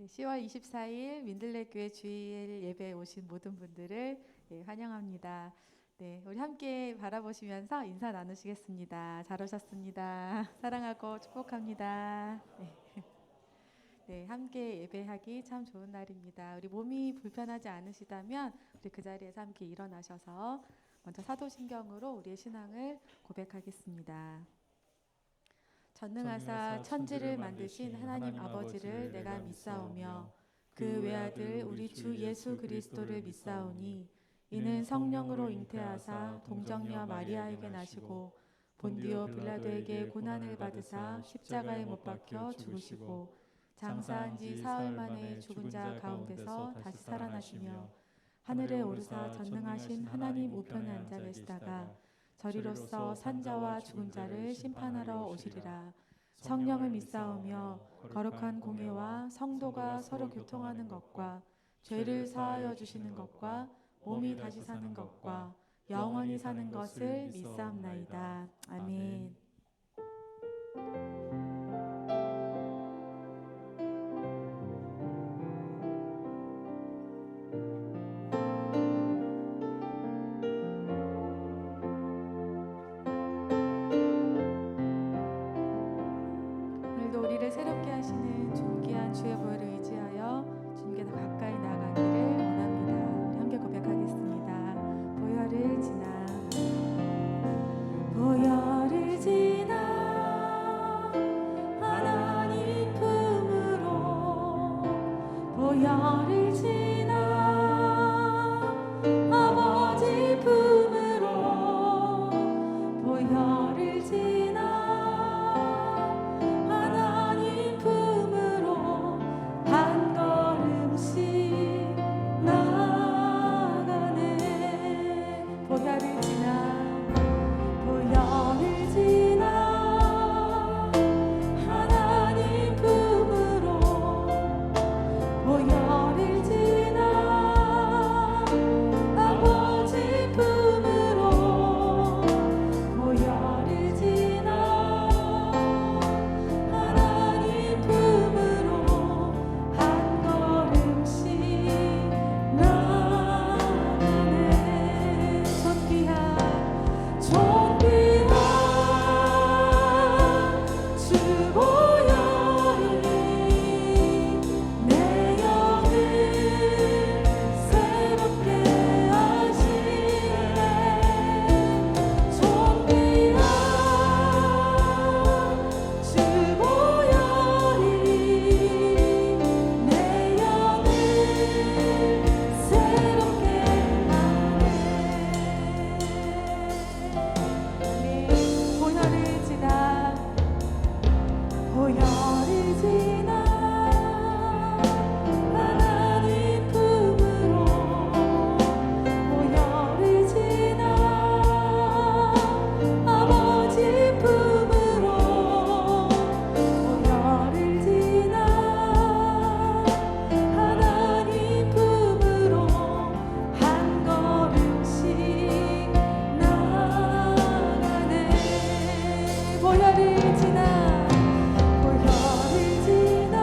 10월 24일 민들레교회 주일 예배에 오신 모든 분들을 환영합니다. 네, 우리 함께 바라보시면서 인사 나누시겠습니다. 잘 오셨습니다. 사랑하고 축복합니다. 네, 함께 예배하기 참 좋은 날입니다. 우리 몸이 불편하지 않으시다면 우리 그 자리에서 함께 일어나셔서 먼저 사도신경으로 우리의 신앙을 고백하겠습니다. 전능하사 천지를 만드신 하나님 아버지를 내가 믿사오며 그 외아들 우리 주 예수 그리스도를 믿사오니 이는 성령으로 잉태하사 동정녀 마리아에게 나시고 본디오 빌라도에게 고난을 받으사 십자가에 못 박혀 죽으시고 장사한 지 사흘 만에 죽은 자 가운데서 다시 살아나시며 하늘에 오르사 전능하신 하나님 우편에 앉아 계시다가 저리로서 산자와 죽은 자를 심판하러 오시리라. 성령을 믿사오며 거룩한 공예와 성도가 서로 교통하는 것과 죄를 사하여 주시는 것과 몸이 다시 사는 것과 영원히 사는 것을 믿사옵나이다. 아멘. 새롭게 하시는 존귀한 주의 보혈을 의지하여 주님께 더 가까이 나아가기를 원합니다. 우리 함께 고백하겠습니다. 보혈을 지나 보혈을 지나 하나님 품으로 보혈을 지나 아버지 품으로 보혈을 지나 보혈을 지나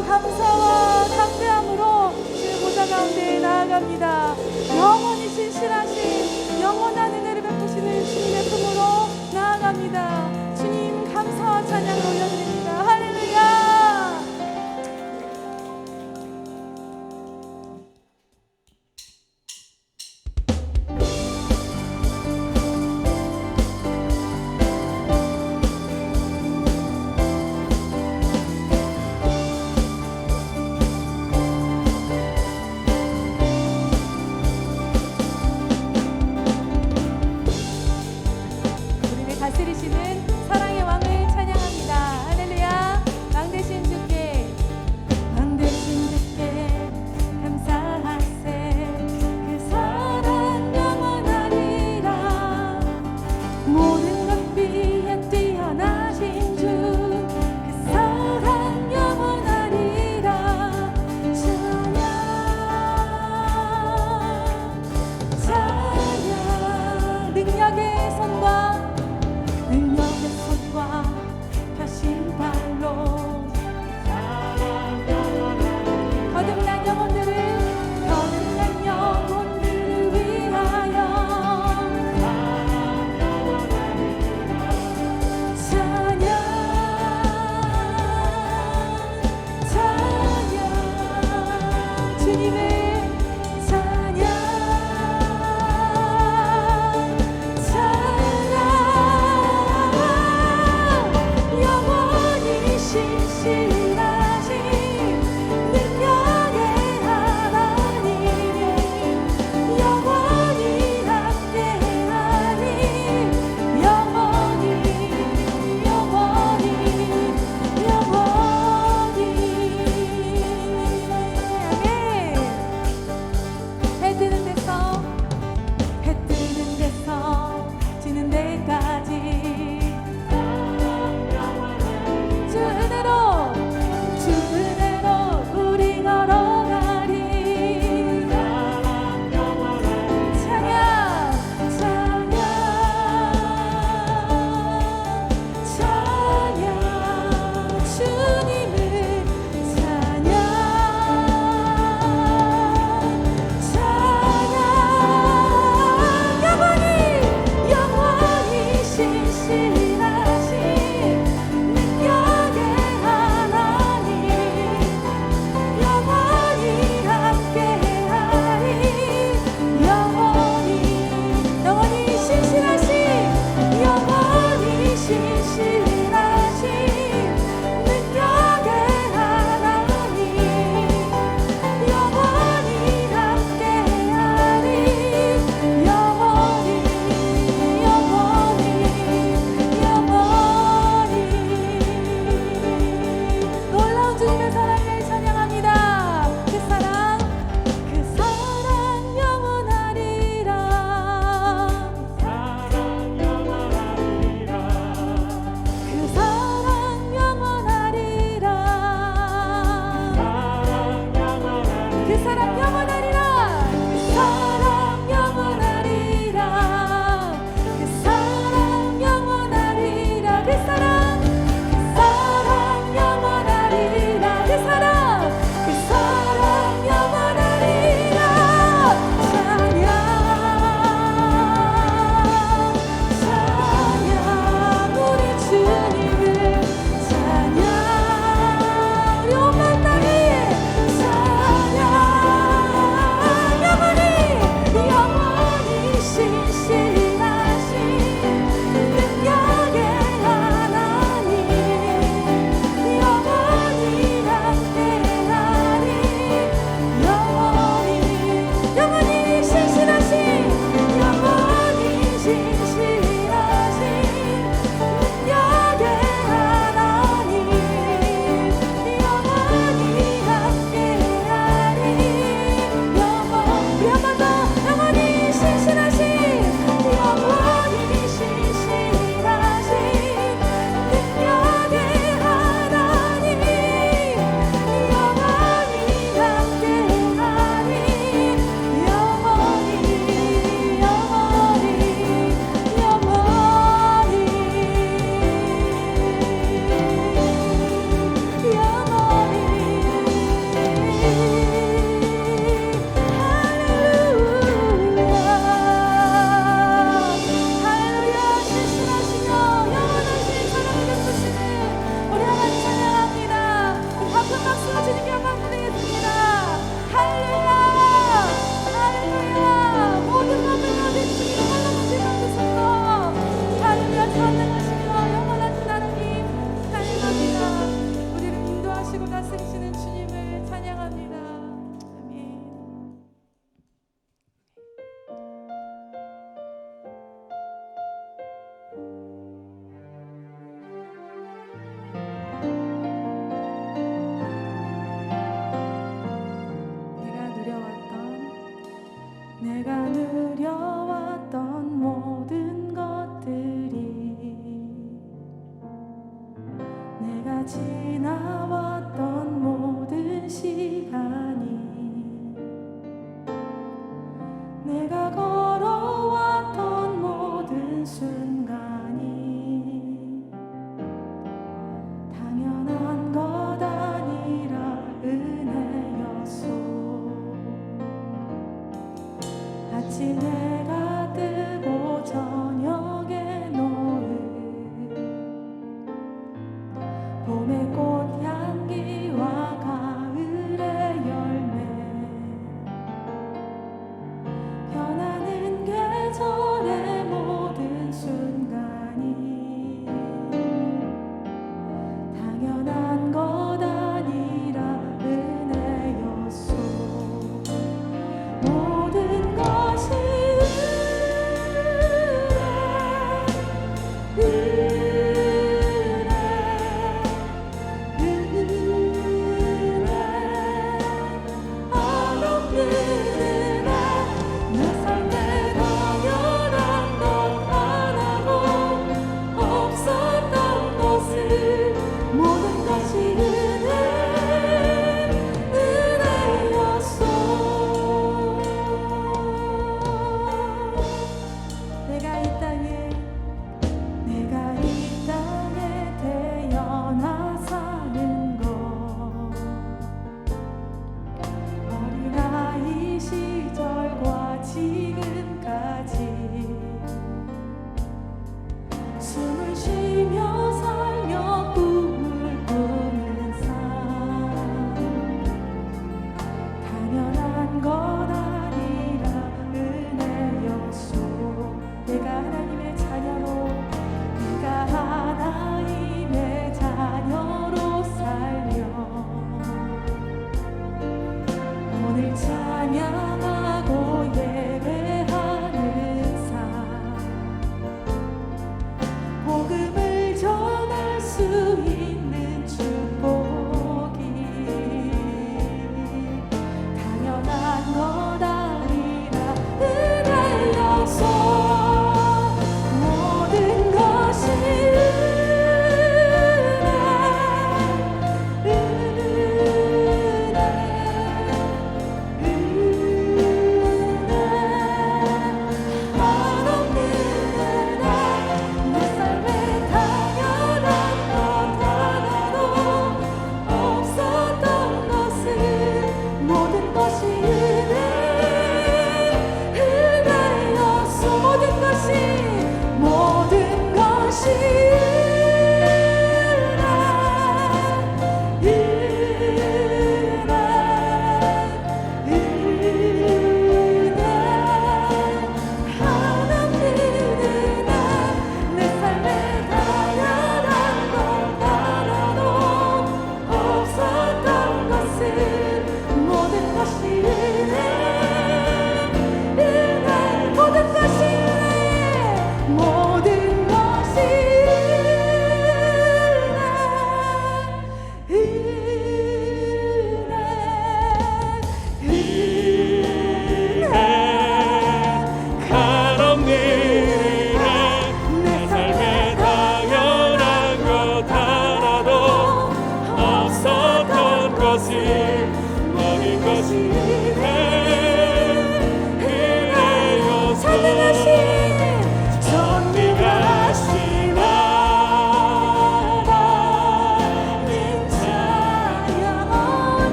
그리고 감사와 담대함으로 주의 보좌 가운데 나아갑니다. 영원히 신실하신 영원한 은혜를 베푸시는 주님의 품으로 나아갑니다. 주님 감사와 찬양을 올려드립니다. 할렐루야. 다스리시는 사랑의 왕을 찬양합니다. 할렐루야. 왕 되신 주께 감사하세. 그 사랑 영원하리라. 모든 것 위에 뛰어나신 주 그 사랑 영원하리라. 찬양 능력의 손과 펴신 발로 거듭난 영혼들을 위하여 찬양 주님을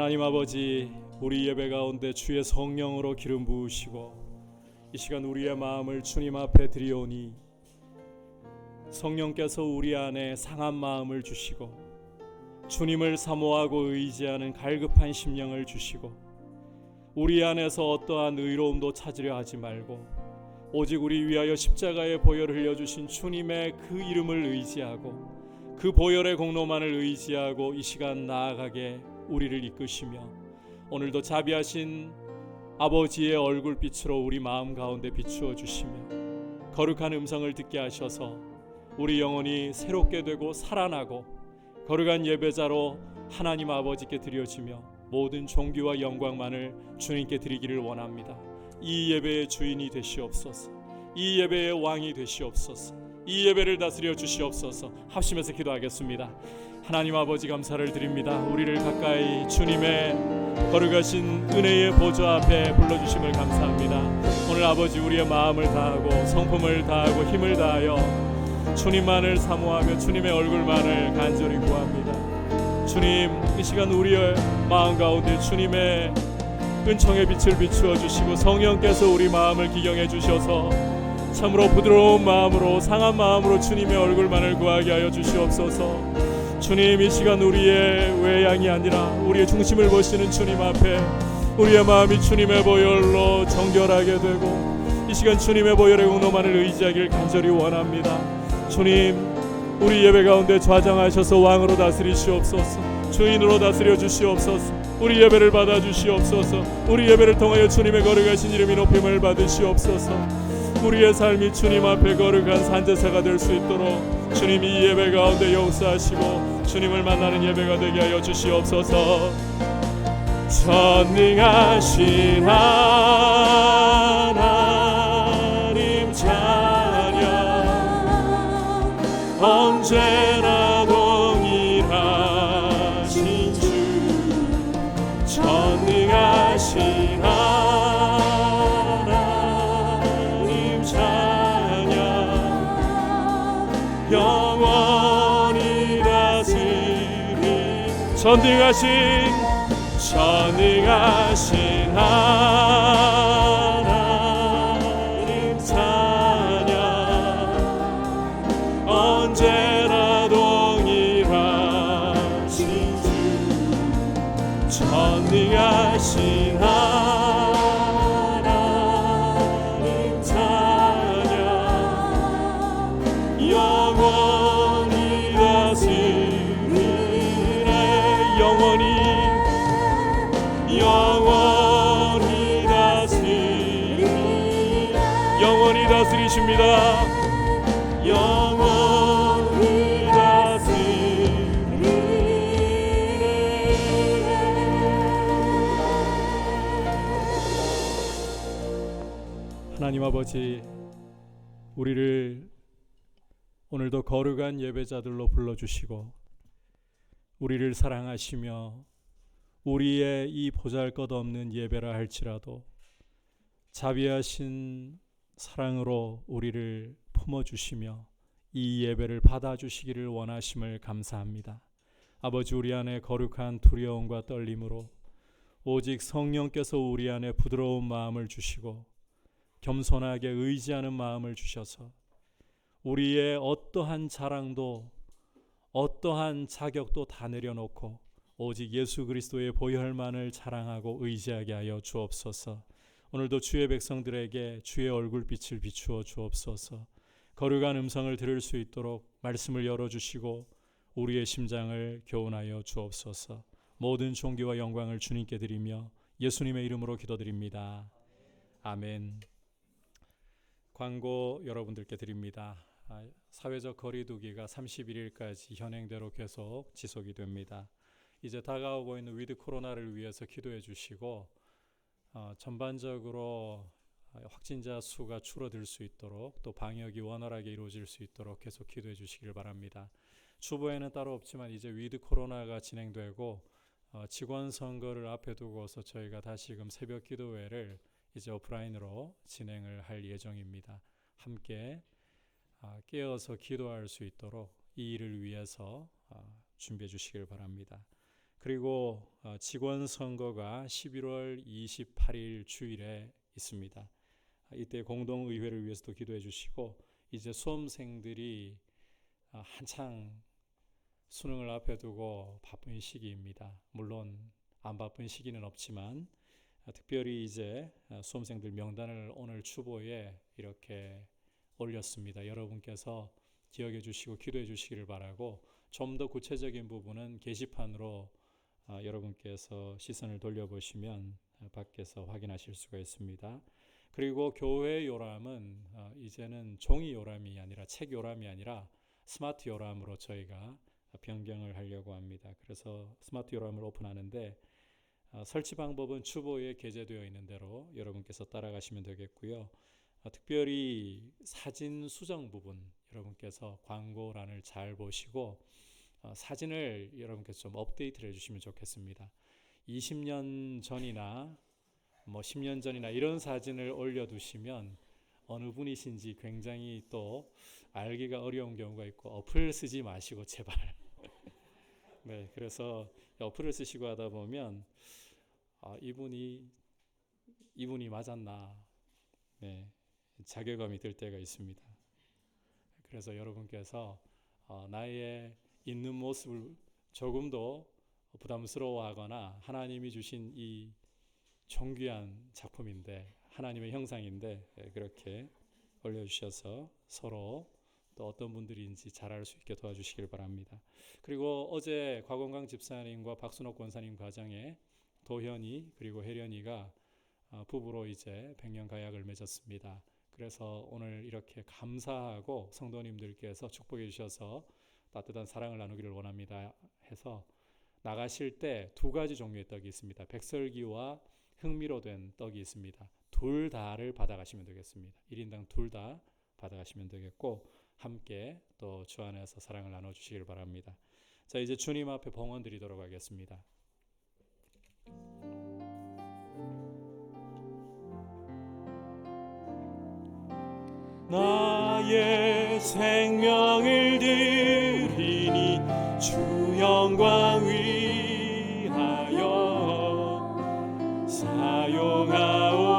하나님 아버지, 우리 예배 가운데 주의 성령으로 기름 부으시고 이 시간 우리의 마음을 주님 앞에 드리오니 성령께서 우리 안에 상한 마음을 주시고 주님을 사모하고 의지하는 갈급한 심령을 주시고 우리 안에서 어떠한 의로움도 찾으려 하지 말고 오직 우리 위하여 십자가의 보혈을 흘려주신 주님의 그 이름을 의지하고 그 보혈의 공로만을 의지하고 이 시간 나아가게 우리를 이끄시며 오늘도 자비하신 아버지의 얼굴빛으로 우리 마음 가운데 비추어 주시며 거룩한 음성을 듣게 하셔서 우리 영혼이 새롭게 되고 살아나고 거룩한 예배자로 하나님 아버지께 드려지며 모든 존귀와 영광만을 주님께 드리기를 원합니다. 이 예배의 주인이 되시옵소서. 이 예배의 왕이 되시옵소서. 이 예배를 다스려 주시옵소서. 합심해서 기도하겠습니다. 하나님 아버지, 감사를 드립니다. 우리를 가까이 주님의 거룩하신 은혜의 보좌 앞에 불러주심을 감사합니다. 오늘 아버지, 우리의 마음을 다하고 성품을 다하고 힘을 다하여 주님만을 사모하며 주님의 얼굴만을 간절히 구합니다. 주님, 이 시간 우리의 마음 가운데 주님의 은총의 빛을 비추어 주시고 성령께서 우리 마음을 기경해 주셔서 참으로 부드러운 마음으로 상한 마음으로 주님의 얼굴만을 구하게 하여 주시옵소서. 주님, 이 시간 우리의 외양이 아니라 우리의 중심을 보시는 주님 앞에 우리의 마음이 주님의 보혈로 정결하게 되고 이 시간 주님의 보혈의 공로만을 의지하길 간절히 원합니다. 주님, 우리 예배 가운데 좌장하셔서 왕으로 다스리시옵소서. 주인으로 다스려 주시옵소서. 우리 예배를 받아 주시옵소서. 우리 예배를 통하여 주님의 거룩하신 이름이 높임을 받으시옵소서. 우리의 삶이 주님 앞에 거룩한 산제사가 될 수 있도록 주님 이 예배 가운데 역사하시고 주님을 만나는 예배가 되게 하여 주시옵소서. 전능하신 하나님 찬양 언제나 동일하신 주 전능하신 하나님 찬양 영원히 다스린 전능하신 하나님 찬양 언제나 동일하신 주 전능하신 하나님 찬양 영원히 다스리네 영원히 다스리십니다. 영원히 다스리네. 하나님 아버지, 우리를 오늘도 거룩한 예배자들로 불러주시고 우리를 사랑하시며 우리의 이 보잘것없는 예배라 할지라도 자비하신 사랑으로 우리를 품어주시며 이 예배를 받아주시기를 원하심을 감사합니다. 아버지, 우리 안에 거룩한 두려움과 떨림으로 오직 성령께서 우리 안에 부드러운 마음을 주시고 겸손하게 의지하는 마음을 주셔서 우리의 어떠한 자랑도 어떠한 자격도 다 내려놓고 오직 예수 그리스도의 보혈만을 자랑하고 의지하게 하여 주옵소서. 오늘도 주의 백성들에게 주의 얼굴빛을 비추어 주옵소서. 거룩한 음성을 들을 수 있도록 말씀을 열어주시고 우리의 심장을 교훈하여 주옵소서. 모든 존귀와 영광을 주님께 드리며 예수님의 이름으로 기도드립니다. 아멘. 광고 여러분들께 드립니다. 사회적 거리두기가 31일까지 현행대로 계속 지속이 됩니다. 이제 다가오고 있는 위드 코로나를 위해서 기도해 주시고 전반적으로 확진자 수가 줄어들 수 있도록 또 방역이 원활하게 이루어질 수 있도록 계속 기도해 주시길 바랍니다. 주보에는 따로 없지만 이제 위드 코로나가 진행되고 직원 선거를 앞에 두고서 저희가 다시금 새벽 기도회를 이제 오프라인으로 진행을 할 예정입니다. 함께 깨어서 기도할 수 있도록 이 일을 위해서 준비해 주시길 바랍니다. 그리고 직원 선거가 11월 28일 주일에 있습니다. 이때 공동의회를 위해서도 기도해 주시고 이제 수험생들이 한창 수능을 앞에 두고 바쁜 시기입니다. 물론 안 바쁜 시기는 없지만 특별히 이제 수험생들 명단을 오늘 추보에 이렇게 올렸습니다. 여러분께서 기억해 주시고 기도해 주시기를 바라고 좀 더 구체적인 부분은 게시판으로 여러분께서 시선을 돌려보시면 밖에서 확인하실 수가 있습니다. 그리고 교회 요람은 이제는 종이 요람이 아니라 책 요람이 아니라 스마트 요람으로 저희가 변경을 하려고 합니다. 그래서 스마트 요람을 오픈하는데 설치 방법은 추보에 게재되어 있는 대로 여러분께서 따라가시면 되겠고요. 특별히 사진 수정 부분 여러분께서 광고란을 잘 보시고 사진을 여러분께서 좀 업데이트를 해주시면 좋겠습니다. 20년 전이나 10년 전이나 이런 사진을 올려두시면 어느 분이신지 굉장히 또 알기가 어려운 경우가 있고 어플 쓰지 마시고 제발. 네, 그래서 어플을 쓰시고 하다 보면 이분이 맞았나, 네, 자괴감이 들 때가 있습니다. 그래서 여러분께서 나의 있는 모습을 조금도 부담스러워하거나 하나님이 주신 이 존귀한 작품인데 하나님의 형상인데 그렇게 올려주셔서 서로 또 어떤 분들인지 잘 알 수 있게 도와주시길 바랍니다. 그리고 어제 곽원광 집사님과 박순옥 권사님 가정에 도현이 그리고 혜련이가 부부로 이제 백년 가약을 맺었습니다. 그래서 오늘 이렇게 감사하고 성도님들께서 축복해 주셔서 따뜻한 사랑을 나누기를 원합니다 해서 나가실 때 두 가지 종류의 떡이 있습니다. 백설기와 흑미로 된 떡이 있습니다. 둘 다를 받아가시면 되겠습니다. 1인당 둘 다 받아가시면 되겠고 함께 또 주 안에서 사랑을 나눠주시길 바랍니다. 자, 이제 주님 앞에 봉헌 드리도록 하겠습니다. 나의 생명을 드리니 주 영광 위하여 사용하옵소서.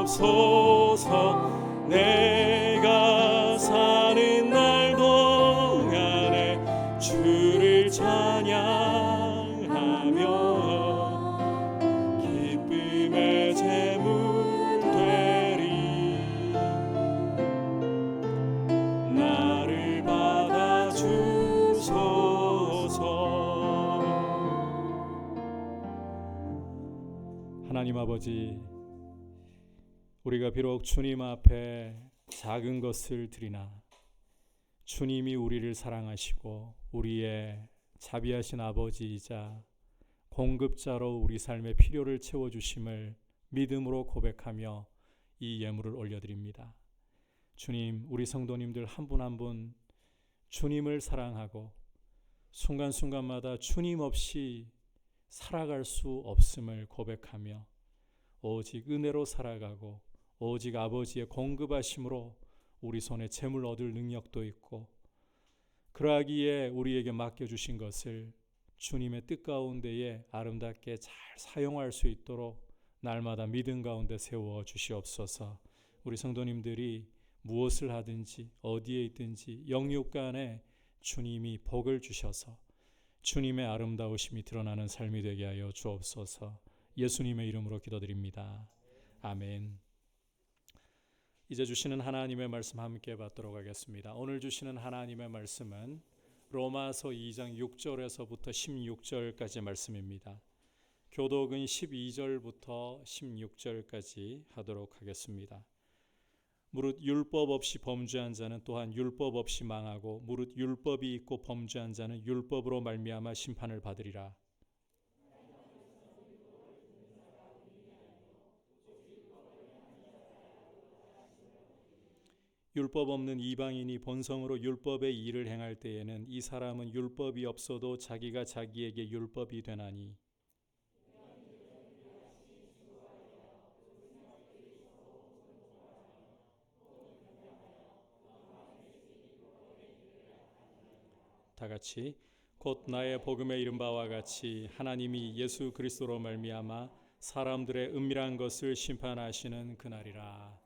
내가 사는 날 동안에 주를 찬양하며 기쁨의 제물 되리. 나를 받아주소서. 하나님 아버지, 우리가 비록 주님 앞에 작은 것을 드리나 주님이 우리를 사랑하시고 우리의 자비하신 아버지이자 공급자로 우리 삶의 필요를 채워주심을 믿음으로 고백하며 이 예물을 올려드립니다. 주님, 우리 성도님들 한 분 한 분 주님을 사랑하고 순간순간마다 주님 없이 살아갈 수 없음을 고백하며 오직 은혜로 살아가고 오직 아버지의 공급하심으로 우리 손에 재물 얻을 능력도 있고 그러하기에 우리에게 맡겨주신 것을 주님의 뜻 가운데에 아름답게 잘 사용할 수 있도록 날마다 믿음 가운데 세워 주시옵소서. 우리 성도님들이 무엇을 하든지 어디에 있든지 영육간에 주님이 복을 주셔서 주님의 아름다우심이 드러나는 삶이 되게 하여 주옵소서. 예수님의 이름으로 기도드립니다. 아멘. 이제 주시는 하나님의 말씀 함께 받도록 하겠습니다. 오늘 주시는 하나님의 말씀은 로마서 2장 6절에서부터 16절까지 말씀입니다. 교독은 12절부터 16절까지 하도록 하겠습니다. 무릇 율법 없이 범죄한 자는 또한 율법 없이 망하고 무릇 율법이 있고 범죄한 자는 율법으로 말미암아 심판을 받으리라. 율법 없는 이방인이 본성으로 율법의 일을 행할 때에는 이 사람은 율법이 없어도 자기가 자기에게 율법이 되나니 다 같이 곧 나의 복음에 이른 바와 같이 하나님이 예수 그리스도로 말미암아 사람들의 은밀한 것을 심판하시는 그날이라.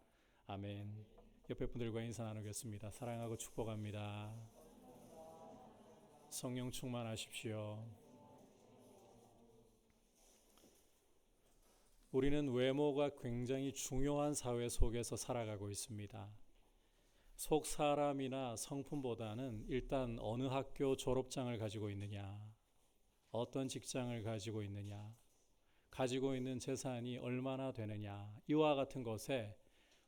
아멘. 옆에 분들과 인사 나누겠습니다. 사랑하고 축복합니다. 성령 충만하십시오. 우리는 외모가 굉장히 중요한 사회 속에서 살아가고 있습니다. 속 사람이나 성품보다는 일단 어느 학교 졸업장을 가지고 있느냐, 어떤 직장을 가지고 있느냐, 가지고 있는 재산이 얼마나 되느냐, 이와 같은 것에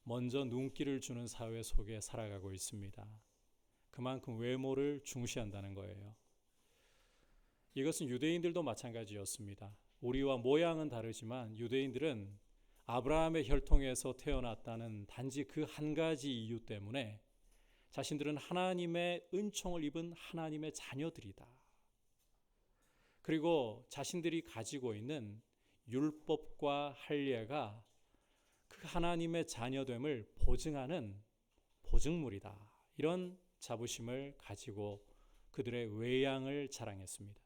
먼저 눈길을 주는 사회 속에 살아가고 있습니다. 그만큼 외모를 중시한다는 거예요. 이것은 유대인들도 마찬가지였습니다. 우리와 모양은 다르지만 유대인들은 아브라함의 혈통에서 태어났다는 단지 그 한 가지 이유 때문에 자신들은 하나님의 은총을 입은 하나님의 자녀들이다. 그리고 자신들이 가지고 있는 율법과 할례가 그 하나님의 자녀됨을 보증하는 보증물이다. 이런 자부심을 가지고 그들의 외양을 자랑했습니다.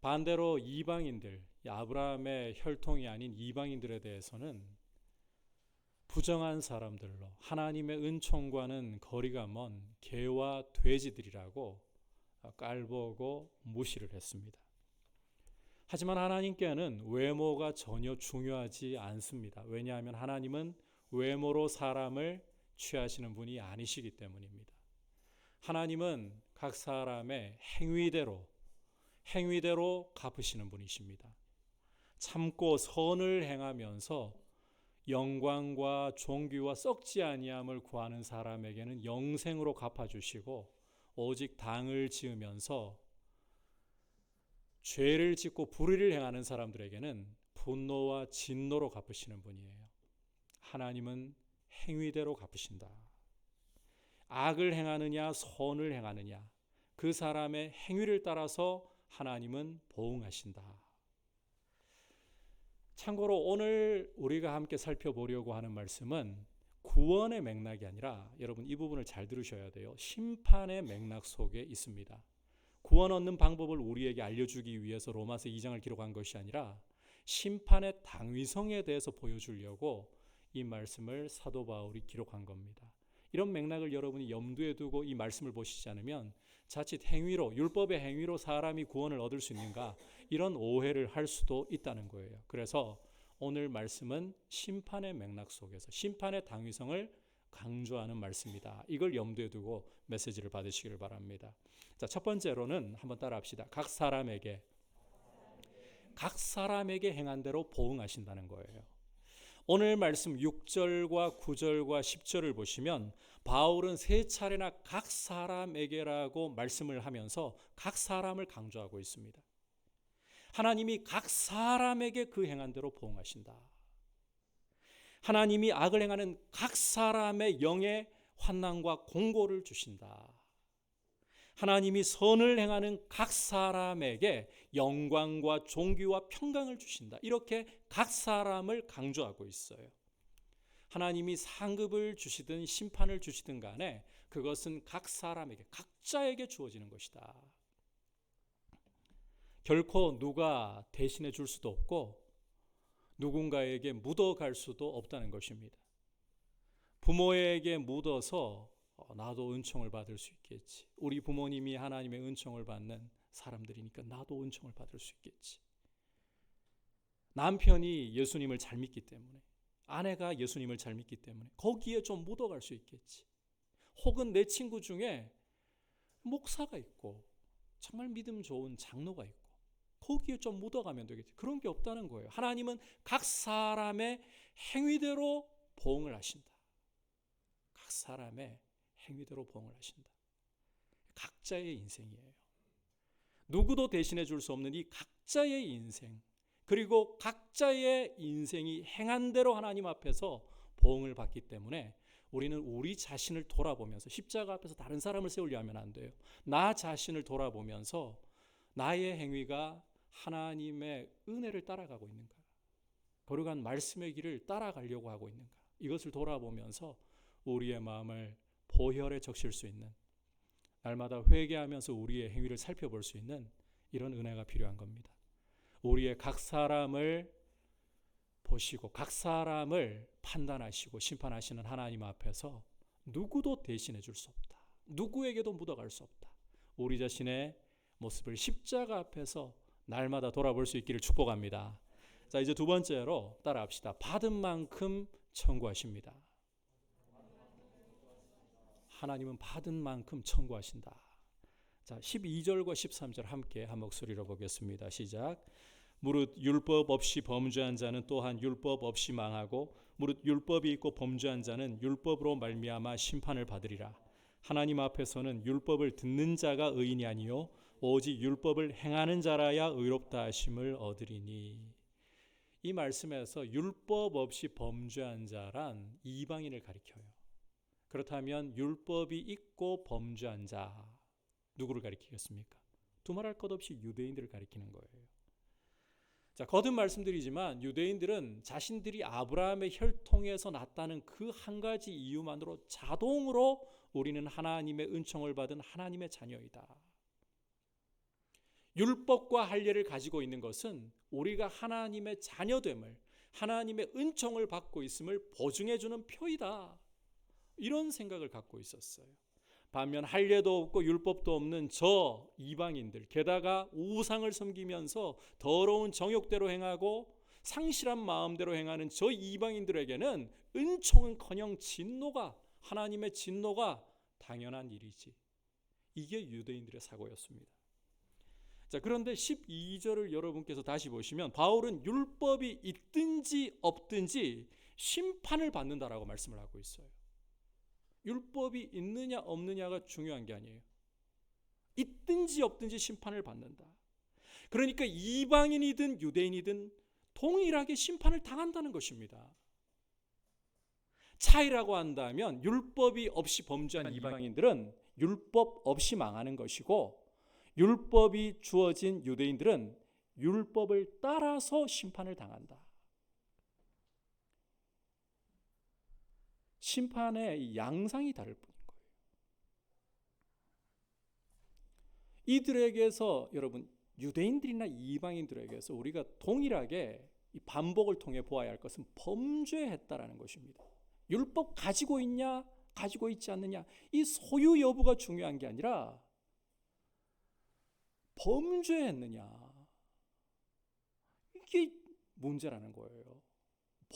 반대로 이방인들, 아브라함의 혈통이 아닌 이방인들에 대해서는 부정한 사람들로 하나님의 은총과는 거리가 먼 개와 돼지들이라고 깔보고 무시를 했습니다. 하지만 하나님께는 외모가 전혀 중요하지 않습니다. 왜냐하면 하나님은 외모로 사람을 취하시는 분이 아니시기 때문입니다. 하나님은 각 사람의 행위대로 갚으시는 분이십니다. 참고 선을 행하면서 영광과 존귀와 썩지 아니함을 구하는 사람에게는 영생으로 갚아주시고, 오직 당을 지으면서 죄를 짓고 불의를 행하는 사람들에게는 분노와 진노로 갚으시는 분이에요. 하나님은 행위대로 갚으신다. 악을 행하느냐 선을 행하느냐, 그 사람의 행위를 따라서 하나님은 보응하신다. 참고로 오늘 우리가 함께 살펴보려고 하는 말씀은 구원의 맥락이 아니라, 여러분 이 부분을 잘 들으셔야 돼요, 심판의 맥락 속에 있습니다. 구원 얻는 방법을 우리에게 알려주기 위해서 로마서 2장을 기록한 것이 아니라 심판의 당위성에 대해서 보여주려고 이 말씀을 사도 바울이 기록한 겁니다. 이런 맥락을 여러분이 염두에 두고 이 말씀을 보시지 않으면 자칫 행위로, 율법의 행위로 사람이 구원을 얻을 수 있는가, 이런 오해를 할 수도 있다는 거예요. 그래서 오늘 말씀은 심판의 맥락 속에서 심판의 당위성을 강조하는 말씀이다. 이걸 염두에 두고 메시지를 받으시기를 바랍니다. 자, 첫 번째로는 한번 따라합시다. 각 사람에게 행한 대로 보응하신다는 거예요. 오늘 말씀 6절과 9절과 10절을 보시면 바울은 세 차례나 각 사람에게라고 말씀을 하면서 각 사람을 강조하고 있습니다. 하나님이 각 사람에게 그 행한 대로 보응하신다. 하나님이 악을 행하는 각 사람의 영에 환난과 공고를 주신다. 하나님이 선을 행하는 각 사람에게 영광과 존귀와 평강을 주신다. 이렇게 각 사람을 강조하고 있어요. 하나님이 상급을 주시든 심판을 주시든 간에 그것은 각 사람에게, 각자에게 주어지는 것이다. 결코 누가 대신해 줄 수도 없고 누군가에게 묻어갈 수도 없다는 것입니다. 부모에게 묻어서 나도 은총을 받을 수 있겠지. 우리 부모님이 하나님의 은총을 받는 사람들이니까 나도 은총을 받을 수 있겠지. 남편이 예수님을 잘 믿기 때문에, 아내가 예수님을 잘 믿기 때문에 거기에 좀 묻어갈 수 있겠지. 혹은 내 친구 중에 목사가 있고 정말 믿음 좋은 장로가 있고 거기에 좀 묻어가면 되겠지. 그런 게 없다는 거예요. 하나님은 각 사람의 행위대로 보응을 하신다. 각 사람의 행위대로 보응을 하신다. 각자의 인생이에요. 누구도 대신해 줄 수 없는 이 각자의 인생, 그리고 각자의 인생이 행한 대로 하나님 앞에서 보응을 받기 때문에 우리는 우리 자신을 돌아보면서, 십자가 앞에서 다른 사람을 세우려 하면 안 돼요. 나 자신을 돌아보면서 나의 행위가 하나님의 은혜를 따라가고 있는가, 거룩한 말씀의 길을 따라가려고 하고 있는가, 이것을 돌아보면서 우리의 마음을 보혈에 적실 수 있는, 날마다 회개하면서 우리의 행위를 살펴볼 수 있는 이런 은혜가 필요한 겁니다. 우리의 각 사람을 보시고 각 사람을 판단하시고 심판하시는 하나님 앞에서 누구도 대신해 줄 수 없다. 누구에게도 묻어갈 수 없다. 우리 자신의 모습을 십자가 앞에서 날마다 돌아볼 수 있기를 축복합니다. 자, 이제 두 번째로 따라합시다. 받은 만큼 청구하십니다. 하나님은 받은 만큼 청구하신다. 자, 12절과 13절 함께 한 목소리로 보겠습니다. 시작. 무릇 율법 없이 범죄한 자는 또한 율법 없이 망하고 무릇 율법이 있고 범죄한 자는 율법으로 말미암아 심판을 받으리라. 하나님 앞에서는 율법을 듣는 자가 의인이 아니요 오직 율법을 행하는 자라야 의롭다 하심을 얻으리니. 이 말씀에서 율법 없이 범죄한 자란 이방인을 가리켜요. 그렇다면 율법이 있고 범죄한 자, 누구를 가리키겠습니까? 두말할 것 없이 유대인들을 가리키는 거예요. 자, 거듭 말씀드리지만 유대인들은 자신들이 아브라함의 혈통에서 났다는 그 한 가지 이유만으로 자동으로 우리는 하나님의 은총을 받은 하나님의 자녀이다. 율법과 할례를 가지고 있는 것은 우리가 하나님의 자녀됨을, 하나님의 은총을 받고 있음을 보증해 주는 표이다. 이런 생각을 갖고 있었어요. 반면 할례도 없고 율법도 없는 저 이방인들, 게다가 우상을 섬기면서 더러운 정욕대로 행하고 상실한 마음대로 행하는 저 이방인들에게는 은총은커녕 진노가, 하나님의 진노가 당연한 일이지. 이게 유대인들의 사고였습니다. 자, 그런데 12절을 여러분께서 다시 보시면 바울은 율법이 있든지 없든지 심판을 받는다라고 말씀을 하고 있어요. 율법이 있느냐 없느냐가 중요한 게 아니에요. 있든지 없든지 심판을 받는다. 그러니까 이방인이든 유대인이든 동일하게 심판을 당한다는 것입니다. 차이라고 한다면 율법이 없이 범죄한 이방인들은 율법 없이 망하는 것이고, 율법이 주어진 유대인들은 율법을 따라서 심판을 당한다. 심판의 양상이 다를 뿐인 거예요. 이들에게서 여러분, 유대인들이나 이방인들에게서 우리가 동일하게 이 반복을 통해 보아야 할 것은 범죄했다라는 것입니다. 율법 가지고 있냐 가지고 있지 않느냐, 이 소유 여부가 중요한 게 아니라 범죄했느냐, 이게 문제라는 거예요.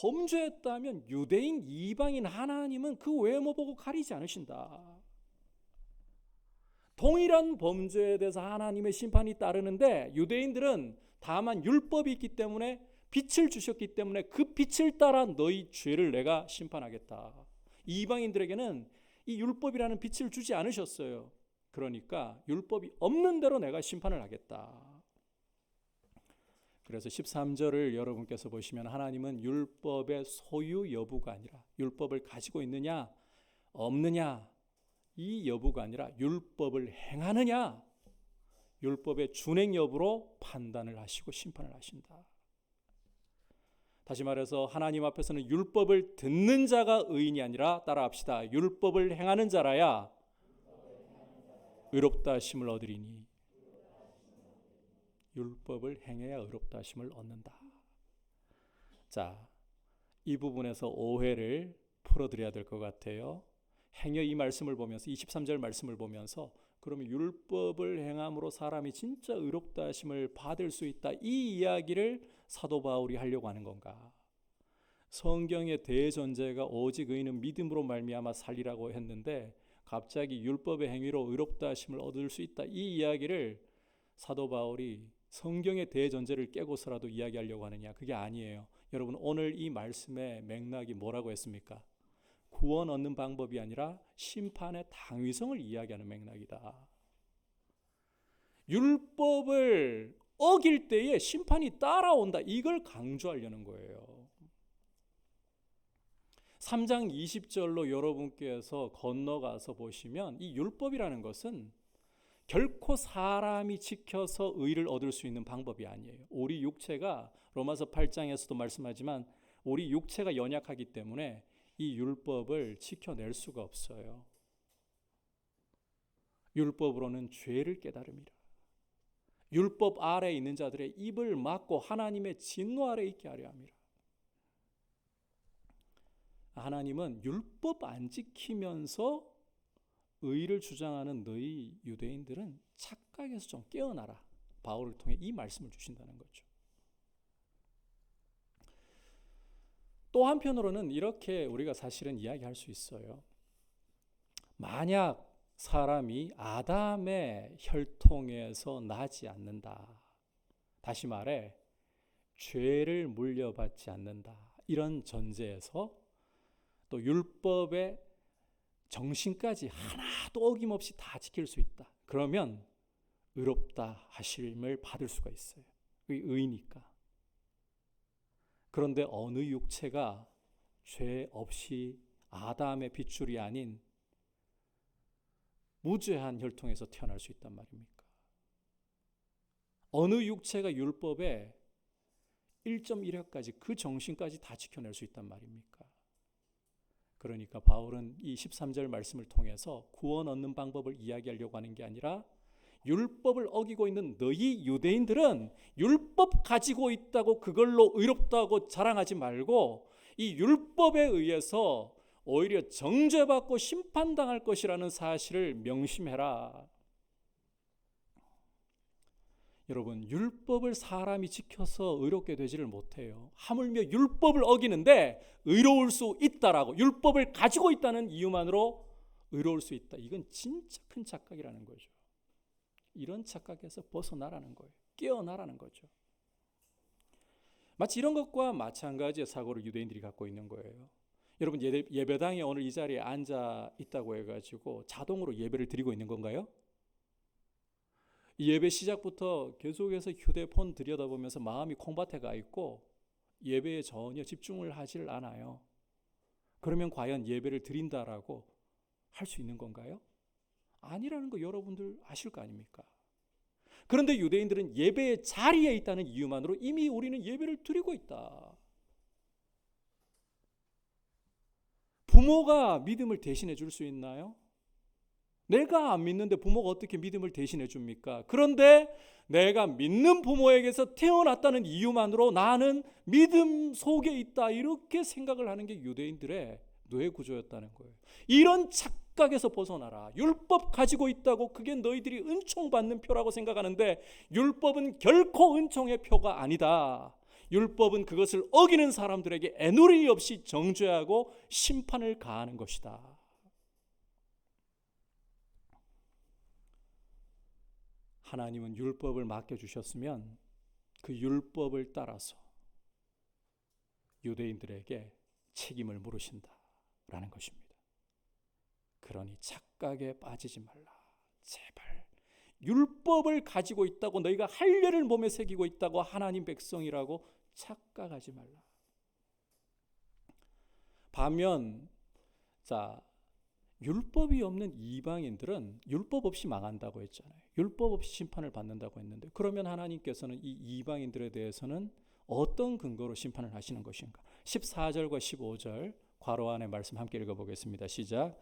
범죄했다면 유대인, 이방인, 하나님은 그 외모 보고 가리지 않으신다. 동일한 범죄에 대해서 하나님의 심판이 따르는데, 유대인들은 다만 율법이 있기 때문에, 빛을 주셨기 때문에 그 빛을 따라 너희 죄를 내가 심판하겠다. 이방인들에게는 이 율법이라는 빛을 주지 않으셨어요. 그러니까 율법이 없는 대로 내가 심판을 하겠다. 그래서 13절을 여러분께서 보시면 하나님은 율법의 소유 여부가 아니라, 율법을 가지고 있느냐 없느냐 이 여부가 아니라 율법을 행하느냐, 율법의 준행 여부로 판단을 하시고 심판을 하신다. 다시 말해서 하나님 앞에서는 율법을 듣는 자가 의인이 아니라, 따라합시다, 율법을 행하는 자라야 의롭다 하심을 얻으리니, 율법을 행해야 의롭다 하심을 얻는다. 자, 이 부분에서 오해를 풀어드려야 될 것 같아요. 행여 이 말씀을 보면서, 23절 말씀을 보면서, 그러면 율법을 행함으로 사람이 진짜 의롭다 하심을 받을 수 있다, 이 이야기를 사도 바울이 하려고 하는 건가? 성경의 대전제가 오직 의인은 믿음으로 말미암아 살리라고 했는데, 갑자기 율법의 행위로 의롭다 하심을 얻을 수 있다, 이 이야기를 사도 바울이 성경의 대전제를 깨고서라도 이야기하려고 하느냐? 그게 아니에요. 여러분, 오늘 이 말씀의 맥락이 뭐라고 했습니까? 구원 얻는 방법이 아니라 심판의 당위성을 이야기하는 맥락이다. 율법을 어길 때에 심판이 따라온다, 이걸 강조하려는 거예요. 3장 20절로 여러분께서 건너가서 보시면, 이 율법이라는 것은 결코 사람이 지켜서 의를 얻을 수 있는 방법이 아니에요. 우리 육체가, 로마서 8장에서도 말씀하지만 우리 육체가 연약하기 때문에 이 율법을 지켜낼 수가 없어요. 율법으로는 죄를 깨달음이라. 율법 아래에 있는 자들의 입을 막고 하나님의 진노 아래에 있게 하려 함이라. 하나님은 율법 안 지키면서 의를 주장하는 너희 유대인들은 착각에서 좀 깨어나라, 바울을 통해 이 말씀을 주신다는 거죠. 또 한편으로는 이렇게 우리가 사실은 이야기할 수 있어요. 만약 사람이 아담의 혈통에서 나지 않는다, 다시 말해 죄를 물려받지 않는다, 이런 전제에서 또 율법의 정신까지 하나도 어김없이 다 지킬 수 있다, 그러면 의롭다 하심을 받을 수가 있어요. 의니까. 그런데 어느 육체가 죄 없이 아담의 핏줄이 아닌 무죄한 혈통에서 태어날 수 있단 말입니까? 어느 육체가 율법의 1.1회까지 그 정신까지 다 지켜낼 수 있단 말입니까? 그러니까 바울은 이 13절 말씀을 통해서 구원 얻는 방법을 이야기하려고 하는 게 아니라, 율법을 어기고 있는 너희 유대인들은 율법 가지고 있다고 그걸로 의롭다고 자랑하지 말고, 이 율법에 의해서 오히려 정죄받고 심판당할 것이라는 사실을 명심해라. 여러분, 율법을 사람이 지켜서 의롭게 되지를 못해요. 하물며 율법을 어기는데 의로울 수 있다라고, 율법을 가지고 있다는 이유만으로 의로울 수 있다, 이건 진짜 큰 착각이라는 거죠. 이런 착각에서 벗어나라는 거예요. 깨어나라는 거죠. 마치 이런 것과 마찬가지의 사고를 유대인들이 갖고 있는 거예요. 여러분, 예배당에 오늘 이 자리에 앉아 있다고 해가지고 자동으로 예배를 드리고 있는 건가요? 이 예배 시작부터 계속해서 휴대폰 들여다보면서 마음이 콩밭에 가 있고 예배에 전혀 집중을 하질 않아요. 그러면 과연 예배를 드린다라고 할 수 있는 건가요? 아니라는 거 여러분들 아실 거 아닙니까? 그런데 유대인들은 예배의 자리에 있다는 이유만으로 이미 우리는 예배를 드리고 있다. 부모가 믿음을 대신해 줄 수 있나요? 내가 안 믿는데 부모가 어떻게 믿음을 대신해 줍니까? 그런데 내가 믿는 부모에게서 태어났다는 이유만으로 나는 믿음 속에 있다, 이렇게 생각을 하는 게 유대인들의 뇌 구조였다는 거예요. 이런 착각에서 벗어나라. 율법 가지고 있다고 그게 너희들이 은총받는 표라고 생각하는데 율법은 결코 은총의 표가 아니다. 율법은 그것을 어기는 사람들에게 애누리 없이 정죄하고 심판을 가하는 것이다. 하나님은 율법을 맡겨주셨으면 그 율법을 따라서 유대인들에게 책임을 물으신다라는 것입니다. 그러니 착각에 빠지지 말라. 제발. 율법을 가지고 있다고, 너희가 할례를 몸에 새기고 있다고 하나님 백성이라고 착각하지 말라. 반면 율법이 없는 이방인들은 율법 없이 망한다고 했잖아요. 율법 없이 심판을 받는다고 했는데, 그러면 하나님께서는 이 이방인들에 대해서는 어떤 근거로 심판을 하시는 것인가? 14절과 15절 괄호 안에 말씀 함께 읽어보겠습니다. 시작.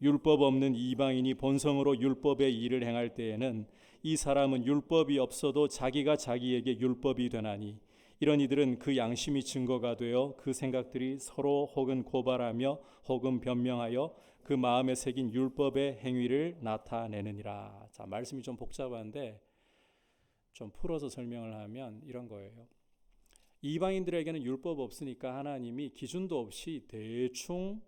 율법 없는 이방인이 본성으로 율법의 일을 행할 때에는 이 사람은 율법이 없어도 자기가 자기에게 율법이 되나니, 이런 이들은 그 양심이 증거가 되어 그 생각들이 서로 혹은 고발하며 혹은 변명하여 그 마음에 새긴 율법의 행위를 나타내느니라. 자, 말씀이 좀 복잡한데 좀 풀어서 설명을 하면 이런 거예요. 이방인들에게는 율법 없으니까 하나님이 기준도 없이 대충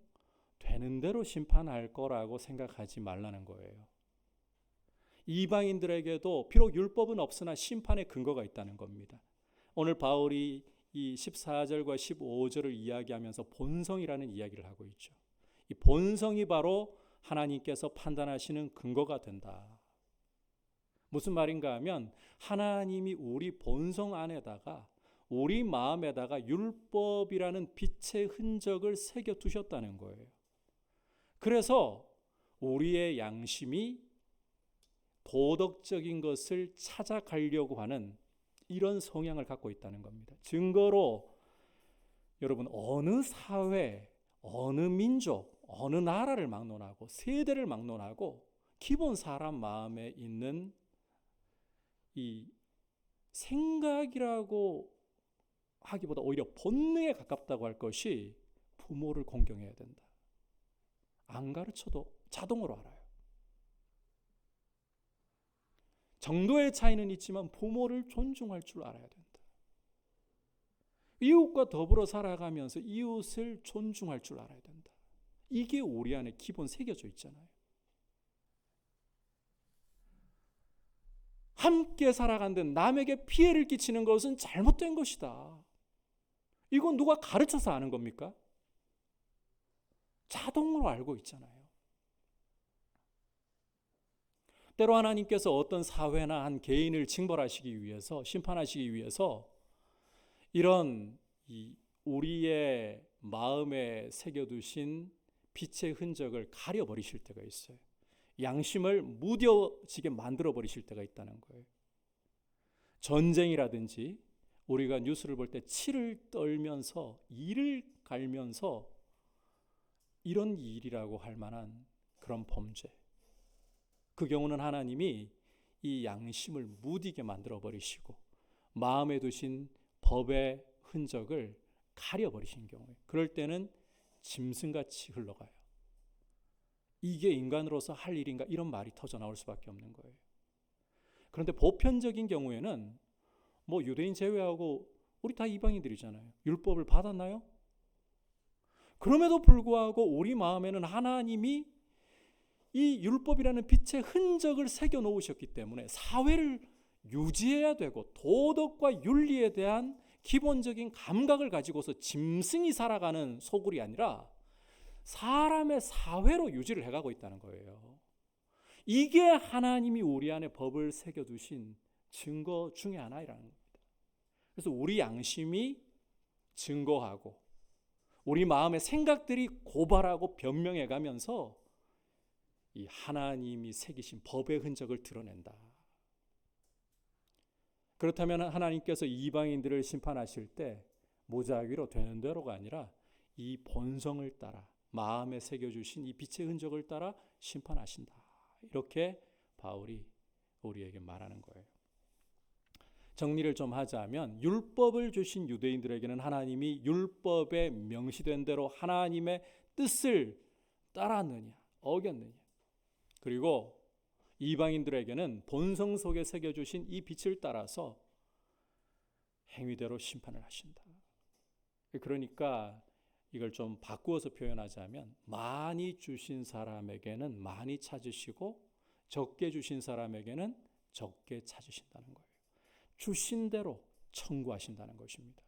되는 대로 심판할 거라고 생각하지 말라는 거예요. 이방인들에게도 비록 율법은 없으나 심판의 근거가 있다는 겁니다. 오늘 바울이 이 14절과 15절을 이야기하면서 본성이라는 이야기를 하고 있죠. 이 본성이 바로 하나님께서 판단하시는 근거가 된다. 무슨 말인가 하면 하나님이 우리 본성 안에다가, 우리 마음에다가 율법이라는 빛의 흔적을 새겨 두셨다는 거예요. 그래서 우리의 양심이 도덕적인 것을 찾아가려고 하는 이런 성향을 갖고 있다는 겁니다. 증거로 여러분, 어느 사회, 어느 민족, 어느 나라를 막론하고 세대를 막론하고 기본 사람 마음에 있는 이 생각이라고 하기보다 오히려 본능에 가깝다고 할 것이 부모를 공경해야 된다. 안 가르쳐도 자동으로 알아요. 정도의 차이는 있지만 부모를 존중할 줄 알아야 된다. 이웃과 더불어 살아가면서 이웃을 존중할 줄 알아야 된다. 이게 우리 안에 기본 새겨져 있잖아요. 함께 살아가는데 남에게 피해를 끼치는 것은 잘못된 것이다. 이건 누가 가르쳐서 아는 겁니까? 자동으로 알고 있잖아요. 때로 하나님께서 어떤 사회나 한 개인을 징벌하시기 위해서, 심판하시기 위해서 이런 우리의 마음에 새겨두신 빛의 흔적을 가려버리실 때가 있어요. 양심을 무뎌지게 만들어버리실 때가 있다는 거예요. 전쟁이라든지 우리가 뉴스를 볼 때 치를 떨면서 이를 갈면서 이런 일이라고 할 만한 그런 범죄, 그 경우는 하나님이 이 양심을 무디게 만들어버리시고 마음에 두신 법의 흔적을 가려버리신 경우에, 그럴 때는 짐승같이 흘러가요. 이게 인간으로서 할 일인가, 이런 말이 터져 나올 수밖에 없는 거예요. 그런데 보편적인 경우에는 뭐 유대인 제외하고 우리 다 이방인들이잖아요. 율법을 받았나요? 그럼에도 불구하고 우리 마음에는 하나님이 이 율법이라는 빛의 흔적을 새겨 놓으셨기 때문에 사회를 유지해야 되고 도덕과 윤리에 대한 기본적인 감각을 가지고서 짐승이 살아가는 소굴이 아니라 사람의 사회로 유지를 해가고 있다는 거예요. 이게 하나님이 우리 안에 법을 새겨두신 증거 중에 하나이라는 겁니다. 그래서 우리 양심이 증거하고 우리 마음의 생각들이 고발하고 변명해 가면서 이 하나님이 새기신 법의 흔적을 드러낸다. 그렇다면 하나님께서 이방인들을 심판하실 때 무작위로 되는 대로가 아니라 이 본성을 따라 마음에 새겨주신 이 빛의 흔적을 따라 심판하신다. 이렇게 바울이 우리에게 말하는 거예요. 정리를 좀 하자면 율법을 주신 유대인들에게는 하나님이 율법에 명시된 대로 하나님의 뜻을 따랐느냐 어겼느냐, 그리고 이방인들에게는 본성 속에 새겨주신 이 빛을 따라서 행위대로 심판을 하신다. 그러니까 이걸 좀 바꾸어서 표현하자면 많이 주신 사람에게는 많이 찾으시고 적게 주신 사람에게는 적게 찾으신다는 거예요. 주신 대로 청구하신다는 것입니다.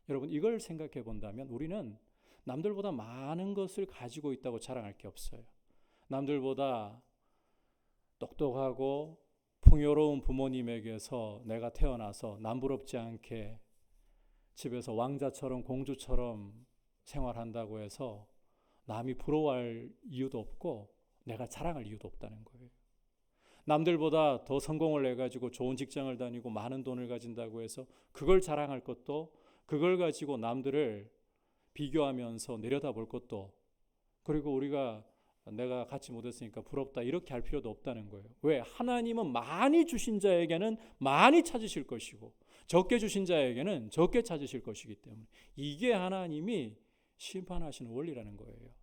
여러분, 이걸 생각해 본다면 우리는 남들보다 많은 것을 가지고 있다고 자랑할 게 없어요. 남들보다 똑똑하고 풍요로운 부모님에게서 내가 태어나서 남부럽지 않게 집에서 왕자처럼 공주처럼 생활한다고 해서 남이 부러워할 이유도 없고 내가 자랑할 이유도 없다는 거예요. 남들보다 더 성공을 해가지고 좋은 직장을 다니고 많은 돈을 가진다고 해서 그걸 자랑할 것도, 그걸 가지고 남들을 비교하면서 내려다볼 것도, 그리고 우리가 내가 갖지 못했으니까 부럽다 이렇게 할 필요도 없다는 거예요. 왜? 하나님은 많이 주신 자에게는 많이 찾으실 것이고 적게 주신 자에게는 적게 찾으실 것이기 때문에 이게 하나님이 심판하시는 원리라는 거예요.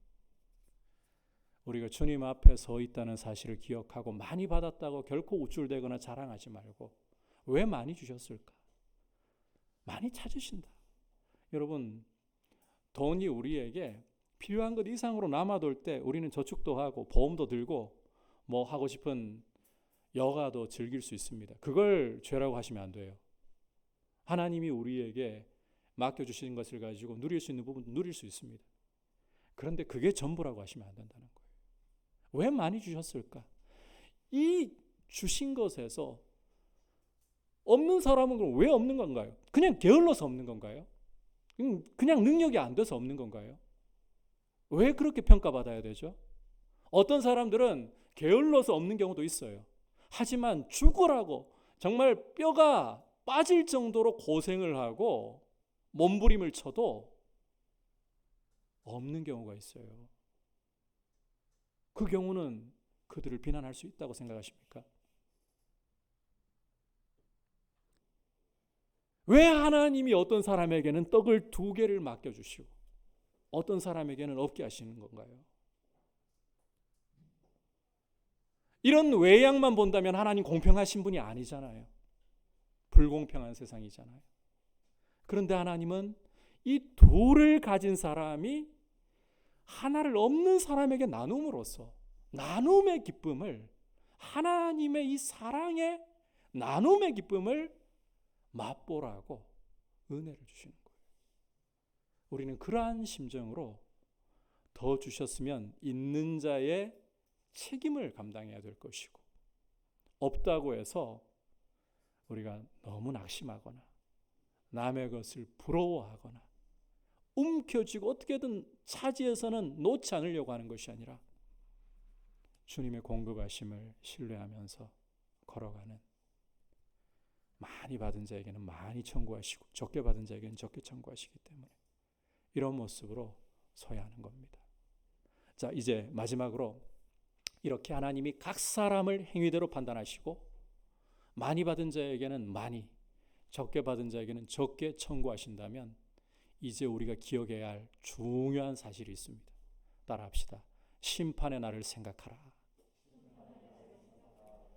우리가 주님 앞에 서 있다는 사실을 기억하고 많이 받았다고 결코 우쭐대거나 자랑하지 말고 왜 많이 주셨을까? 많이 찾으신다. 여러분, 돈이 우리에게 필요한 것 이상으로 남아돌 때 우리는 저축도 하고 보험도 들고 뭐 하고 싶은 여가도 즐길 수 있습니다. 그걸 죄라고 하시면 안 돼요. 하나님이 우리에게 맡겨주신 것을 가지고 누릴 수 있는 부분도 누릴 수 있습니다. 그런데 그게 전부라고 하시면 안 된다는 거예요. 왜 많이 주셨을까? 이 주신 것에서 없는 사람은 왜 없는 건가요? 그냥 게을러서 없는 건가요? 그냥 능력이 안 돼서 없는 건가요? 왜 그렇게 평가받아야 되죠? 어떤 사람들은 게을러서 없는 경우도 있어요. 하지만 죽으라고 정말 뼈가 빠질 정도로 고생을 하고 몸부림을 쳐도 없는 경우가 있어요. 그 경우는 그들을 비난할 수 있다고 생각하십니까? 왜 하나님이 어떤 사람에게는 떡을 2개를 맡겨주시고 어떤 사람에게는 없게 하시는 건가요? 이런 외양만 본다면 하나님 공평하신 분이 아니잖아요. 불공평한 세상이잖아요. 그런데 하나님은 이 2를 가진 사람이 하나를 없는 사람에게 나눔으로써 나눔의 기쁨을, 하나님의 이 사랑의 나눔의 기쁨을 맛보라고 은혜를 주시는 거예요. 우리는 그러한 심정으로 더 주셨으면 있는 자의 책임을 감당해야 될 것이고, 없다고 해서 우리가 너무 낙심하거나 남의 것을 부러워하거나 움켜쥐고 어떻게든 차지해서는 놓지 않으려고 하는 것이 아니라 주님의 공급하심을 신뢰하면서 걸어가는, 많이 받은 자에게는 많이 청구하시고 적게 받은 자에게는 적게 청구하시기 때문에 이런 모습으로 서야 하는 겁니다. 자, 이제 마지막으로 이렇게 하나님이 각 사람을 행위대로 판단하시고 많이 받은 자에게는 많이, 적게 받은 자에게는 적게 청구하신다면 이제 우리가 기억해야 할 중요한 사실이 있습니다. 따라합시다. 심판의 날을 생각하라.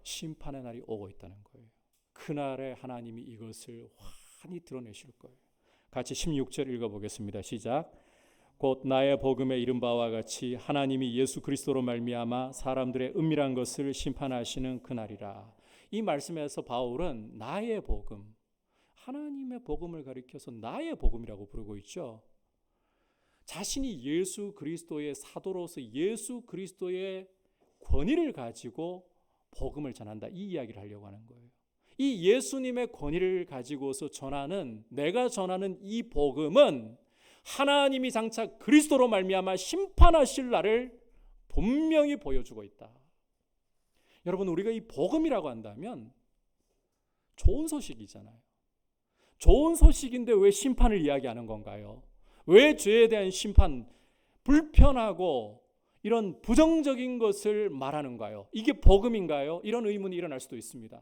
심판의 날이 오고 있다는 거예요. 그날에 하나님이 이것을 환히 드러내실 거예요. 같이 16절 읽어보겠습니다. 시작. 곧 나의 복음에 이른 바와 같이 하나님이 예수 그리스도로 말미암아 사람들의 은밀한 것을 심판하시는 그날이라. 이 말씀에서 바울은 나의 복음, 하나님의 복음을 가리켜서 나의 복음이라고 부르고 있죠. 자신이 예수 그리스도의 사도로서 예수 그리스도의 권위를 가지고 복음을 전한다, 이 이야기를 하려고 하는 거예요. 이 예수님의 권위를 가지고서 내가 전하는 이 복음은 하나님이 장차 그리스도로 말미암아 심판하실 날을 분명히 보여주고 있다. 여러분, 우리가 이 복음이라고 한다면 좋은 소식이잖아요. 좋은 소식인데 왜 심판을 이야기하는 건가요? 왜 죄에 대한 심판, 불편하고 이런 부정적인 것을 말하는가요? 이게 복음인가요? 이런 의문이 일어날 수도 있습니다.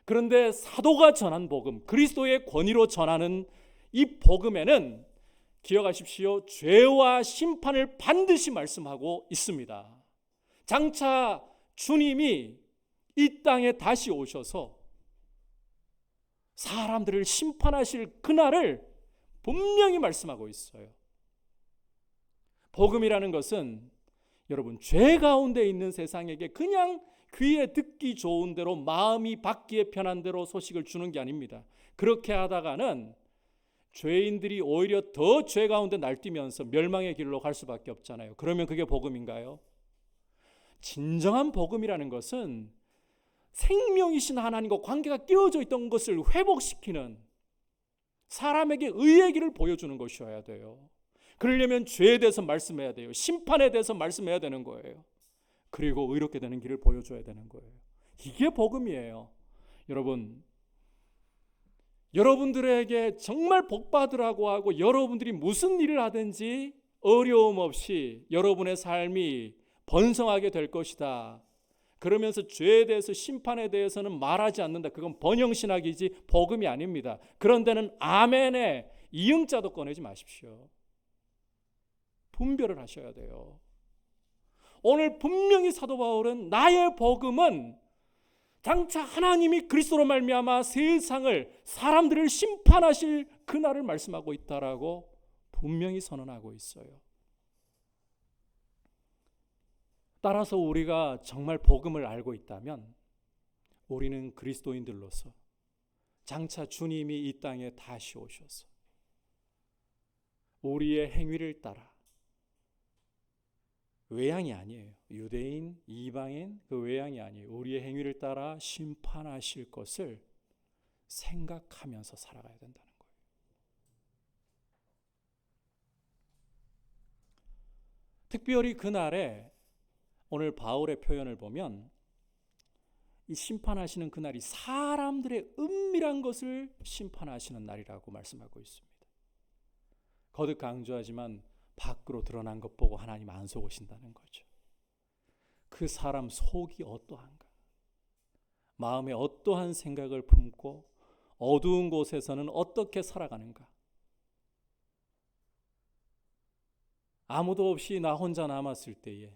그런데 사도가 전한 복음, 그리스도의 권위로 전하는 이 복음에는 기억하십시오, 죄와 심판을 반드시 말씀하고 있습니다. 장차 주님이 이 땅에 다시 오셔서 사람들을 심판하실 그날을 분명히 말씀하고 있어요. 복음이라는 것은 여러분, 죄 가운데 있는 세상에게 그냥 귀에 듣기 좋은 대로, 마음이 받기에 편한 대로 소식을 주는 게 아닙니다. 그렇게 하다가는 죄인들이 오히려 더 죄 가운데 날뛰면서 멸망의 길로 갈 수밖에 없잖아요. 그러면 그게 복음인가요? 진정한 복음이라는 것은 생명이신 하나님과 관계가 깨어져 있던 것을 회복시키는, 사람에게 의의 길을 보여주는 것이어야 돼요. 그러려면 죄에 대해서 말씀해야 돼요. 심판에 대해서 말씀해야 되는 거예요. 그리고 의롭게 되는 길을 보여줘야 되는 거예요. 이게 복음이에요. 여러분, 여러분들에게 정말 복받으라고 하고 여러분들이 무슨 일을 하든지 어려움 없이 여러분의 삶이 번성하게 될 것이다, 그러면서 죄에 대해서, 심판에 대해서는 말하지 않는다, 그건 번영신학이지 복음이 아닙니다. 그런 데는 아멘의 이응자도 꺼내지 마십시오. 분별을 하셔야 돼요. 오늘 분명히 사도 바울은 나의 복음은 장차 하나님이 그리스도로 말미암아 세상을, 사람들을 심판하실 그날을 말씀하고 있다라고 분명히 선언하고 있어요. 따라서 우리가 정말 복음을 알고 있다면 우리는 그리스도인들로서 장차 주님이 이 땅에 다시 오셔서 우리의 행위를 따라, 외양이 아니에요, 유대인, 이방인 그 외양이 아니에요, 우리의 행위를 따라 심판하실 것을 생각하면서 살아가야 된다는 거예요. 특별히 그날에 오늘 바울의 표현을 보면 이 심판하시는 그날이 사람들의 은밀한 것을 심판하시는 날이라고 말씀하고 있습니다. 거듭 강조하지만 밖으로 드러난 것 보고 하나님 안 속으신다는 거죠. 그 사람 속이 어떠한가, 마음에 어떠한 생각을 품고 어두운 곳에서는 어떻게 살아가는가, 아무도 없이 나 혼자 남았을 때에,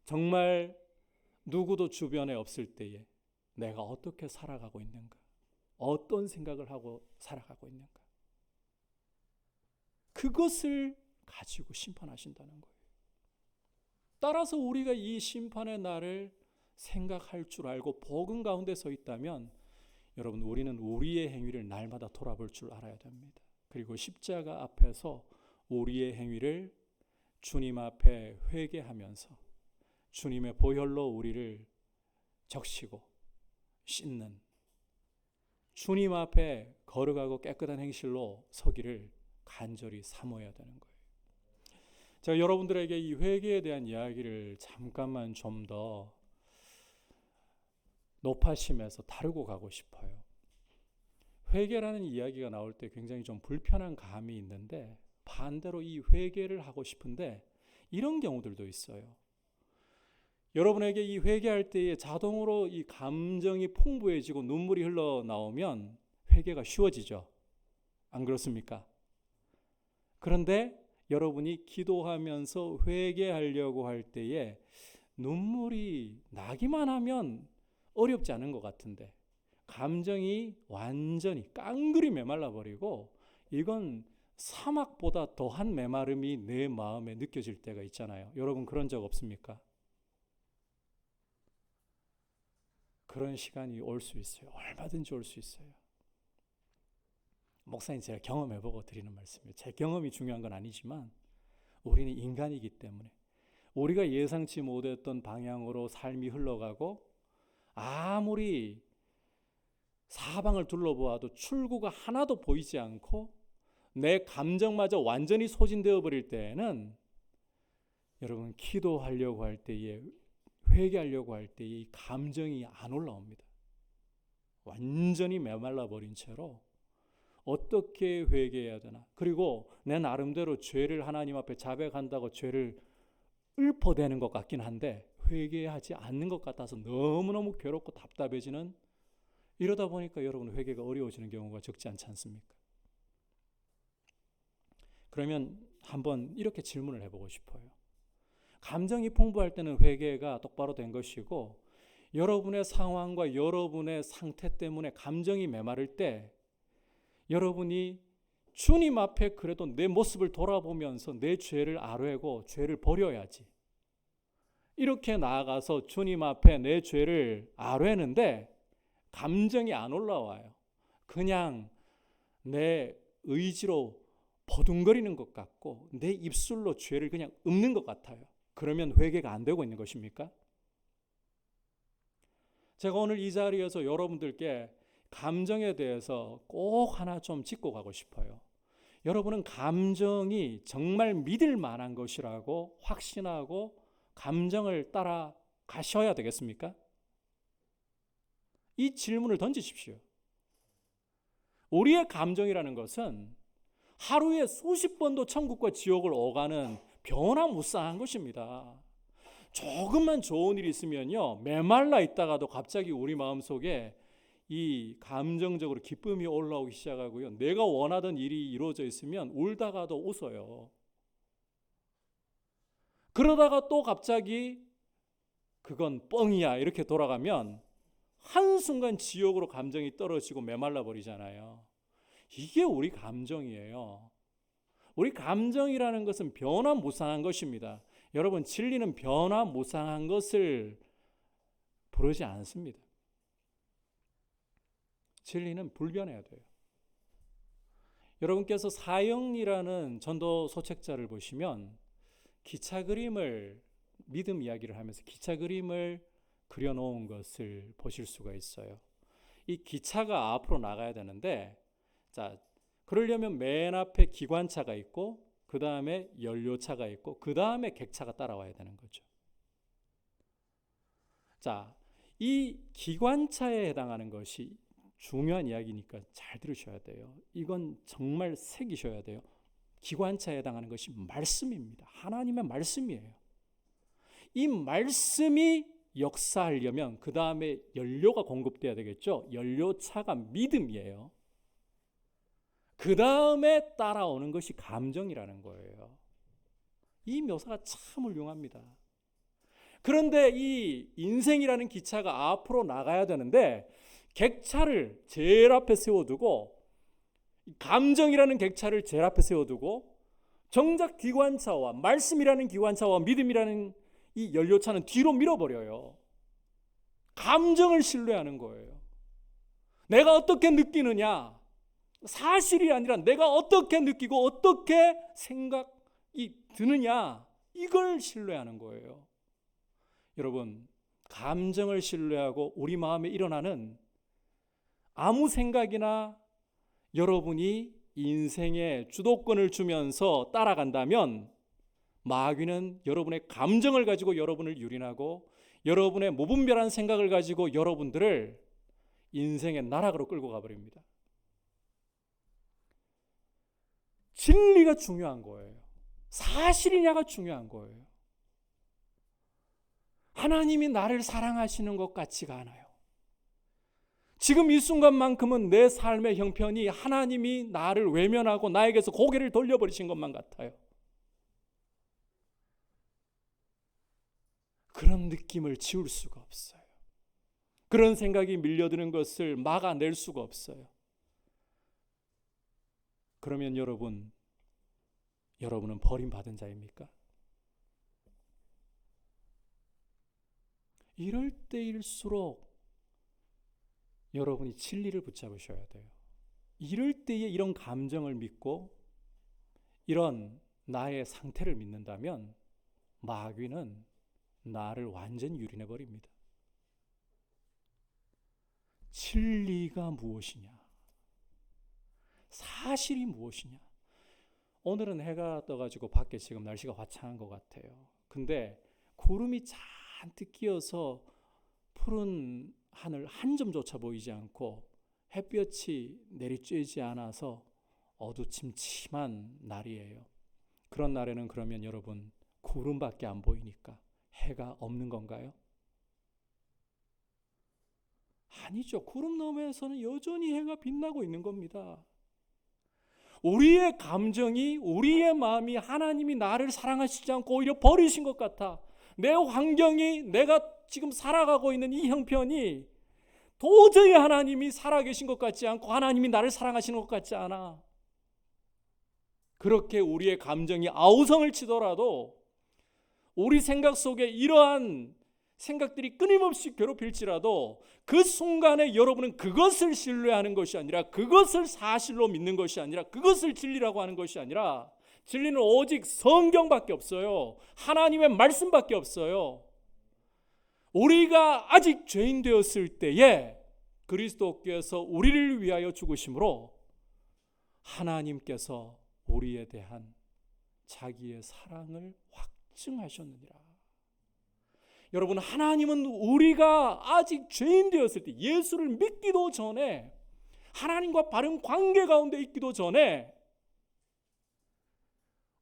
정말 누구도 주변에 없을 때에 내가 어떻게 살아가고 있는가, 어떤 생각을 하고 살아가고 있는가, 그것을 가지고 심판하신다는 거예요. 따라서 우리가 이 심판의 날을 생각할 줄 알고 복음 가운데 서 있다면 여러분, 우리는 우리의 행위를 날마다 돌아볼 줄 알아야 됩니다. 그리고 십자가 앞에서 우리의 행위를 주님 앞에 회개하면서 주님의 보혈로 우리를 적시고 씻는, 주님 앞에 거룩하고 깨끗한 행실로 서기를 간절히 사모해야 되는 거예요. 제가 여러분들에게 이 회개에 대한 이야기를 잠깐만 좀 더 높아심에서 다루고 가고 싶어요. 회개라는 이야기가 나올 때 굉장히 좀 불편한 감이 있는데, 반대로 이 회개를 하고 싶은데 이런 경우들도 있어요. 여러분에게 이 회개할 때에 자동으로 이 감정이 풍부해지고 눈물이 흘러나오면 회개가 쉬워지죠. 안 그렇습니까? 그런데 여러분이 기도하면서 회개하려고 할 때에 눈물이 나기만 하면 어렵지 않은 것 같은데, 감정이 완전히 깡그리 메말라 버리고 이건 사막보다 더한 메마름이 내 마음에 느껴질 때가 있잖아요. 여러분 그런 적 없습니까? 그런 시간이 올 수 있어요. 얼마든지 올 수 있어요. 목사님 제가 경험해보고 드리는 말씀이에요. 제 경험이 중요한 건 아니지만 우리는 인간이기 때문에 우리가 예상치 못했던 방향으로 삶이 흘러가고 아무리 사방을 둘러보아도 출구가 하나도 보이지 않고 내 감정마저 완전히 소진되어 버릴 때에는 여러분 기도하려고 할 때에 회개하려고 할 때 이 감정이 안 올라옵니다. 완전히 메말라 버린 채로 어떻게 회개해야 되나, 그리고 내 나름대로 죄를 하나님 앞에 자백한다고 죄를 읊어대는 것 같긴 한데 회개하지 않는 것 같아서 너무너무 괴롭고 답답해지는, 이러다 보니까 여러분 회개가 어려워지는 경우가 적지 않지 않습니까? 그러면 한번 이렇게 질문을 해보고 싶어요. 감정이 풍부할 때는 회개가 똑바로 된 것이고 여러분의 상황과 여러분의 상태 때문에 감정이 메마를 때 여러분이 주님 앞에 그래도 내 모습을 돌아보면서 내 죄를 아뢰고 죄를 버려야지, 이렇게 나아가서 주님 앞에 내 죄를 아뢰는데 감정이 안 올라와요. 그냥 내 의지로 버둥거리는 것 같고 내 입술로 죄를 그냥 읊는 것 같아요. 그러면 회개가 안 되고 있는 것입니까? 제가 오늘 이 자리에서 여러분들께 감정에 대해서 꼭 하나 좀 짚고 가고 싶어요. 여러분은 감정이 정말 믿을 만한 것이라고 확신하고 감정을 따라 가셔야 되겠습니까? 이 질문을 던지십시오. 우리의 감정이라는 것은 하루에 수십 번도 천국과 지옥을 오가는 변화무쌍한 것입니다. 조금만 좋은 일이 있으면요, 메말라 있다가도 갑자기 우리 마음속에 이 감정적으로 기쁨이 올라오기 시작하고요, 내가 원하던 일이 이루어져 있으면 울다가도 웃어요. 그러다가 또 갑자기 그건 뻥이야 이렇게 돌아가면 한순간 지옥으로 감정이 떨어지고 메말라 버리잖아요. 이게 우리 감정이에요. 우리 감정이라는 것은 변화무쌍한 것입니다. 여러분, 진리는 변화무쌍한 것을 부르지 않습니다. 진리는 불변해야 돼요. 여러분께서 사형리라는 전도 소책자를 보시면 기차 그림을, 믿음 이야기를 하면서 기차 그림을 그려놓은 것을 보실 수가 있어요. 이 기차가 앞으로 나가야 되는데, 자, 그러려면 맨 앞에 기관차가 있고 그 다음에 연료차가 있고 그 다음에 객차가 따라와야 되는 거죠. 자, 이 기관차에 해당하는 것이 중요한 이야기니까 잘 들으셔야 돼요. 이건 정말 새기셔야 돼요. 기관차에 해당하는 것이 말씀입니다. 하나님의 말씀이에요. 이 말씀이 역사하려면 그 다음에 연료가 공급돼야 되겠죠. 연료차가 믿음이에요. 그 다음에 따라오는 것이 감정이라는 거예요. 이 묘사가 참 훌륭합니다. 그런데 이 인생이라는 기차가 앞으로 나가야 되는데 객차를 제일 앞에 세워두고, 감정이라는 객차를 제일 앞에 세워두고 정작 기관차와 말씀이라는 기관차와 믿음이라는 이 연료차는 뒤로 밀어버려요. 감정을 신뢰하는 거예요. 내가 어떻게 느끼느냐, 사실이 아니라 내가 어떻게 느끼고 어떻게 생각이 드느냐, 이걸 신뢰하는 거예요. 여러분, 감정을 신뢰하고 우리 마음에 일어나는 아무 생각이나 여러분이 인생에 주도권을 주면서 따라간다면 마귀는 여러분의 감정을 가지고 여러분을 유린하고 여러분의 무분별한 생각을 가지고 여러분들을 인생의 나락으로 끌고 가버립니다. 진리가 중요한 거예요. 사실이냐가 중요한 거예요. 하나님이 나를 사랑하시는 것 같지가 않아요. 지금 이 순간만큼은 내 삶의 형편이 하나님이 나를 외면하고 나에게서 고개를 돌려버리신 것만 같아요. 그런 느낌을 지울 수가 없어요. 그런 생각이 밀려드는 것을 막아낼 수가 없어요. 그러면 여러분은 버림받은 자입니까? 이럴 때일수록 여러분이 진리를 붙잡으셔야 돼요. 이럴 때에 이런 감정을 믿고 이런 나의 상태를 믿는다면 마귀는 나를 완전히 유린해 버립니다. 진리가 무엇이냐? 사실이 무엇이냐? 오늘은 해가 떠가지고 밖에 지금 날씨가 화창한 것 같아요. 근데 구름이 잔뜩 끼어서 푸른 하늘 한 점조차 보이지 않고 햇볕이 내리쬐지 않아서 어두침침한 날이에요. 그런 날에는 그러면 여러분 구름밖에 안 보이니까 해가 없는 건가요? 아니죠. 구름 너머에서는 여전히 해가 빛나고 있는 겁니다. 우리의 감정이, 우리의 마음이 하나님이 나를 사랑하시지 않고 오히려 버리신 것 같아. 내 환경이, 내가 지금 살아가고 있는 이 형편이 도저히 하나님이 살아계신 것 같지 않고 하나님이 나를 사랑하시는 것 같지 않아. 그렇게 우리의 감정이 아우성을 치더라도 우리 생각 속에 이러한 생각들이 끊임없이 괴롭힐지라도 그 순간에 여러분은 그것을 신뢰하는 것이 아니라, 그것을 사실로 믿는 것이 아니라, 그것을 진리라고 하는 것이 아니라, 진리는 오직 성경밖에 없어요. 하나님의 말씀밖에 없어요. 우리가 아직 죄인 되었을 때에 그리스도께서 우리를 위하여 죽으심으로 하나님께서 우리에 대한 자기의 사랑을 확증하셨느니라. 여러분, 하나님은 우리가 아직 죄인 되었을 때, 예수를 믿기도 전에, 하나님과 바른 관계 가운데 있기도 전에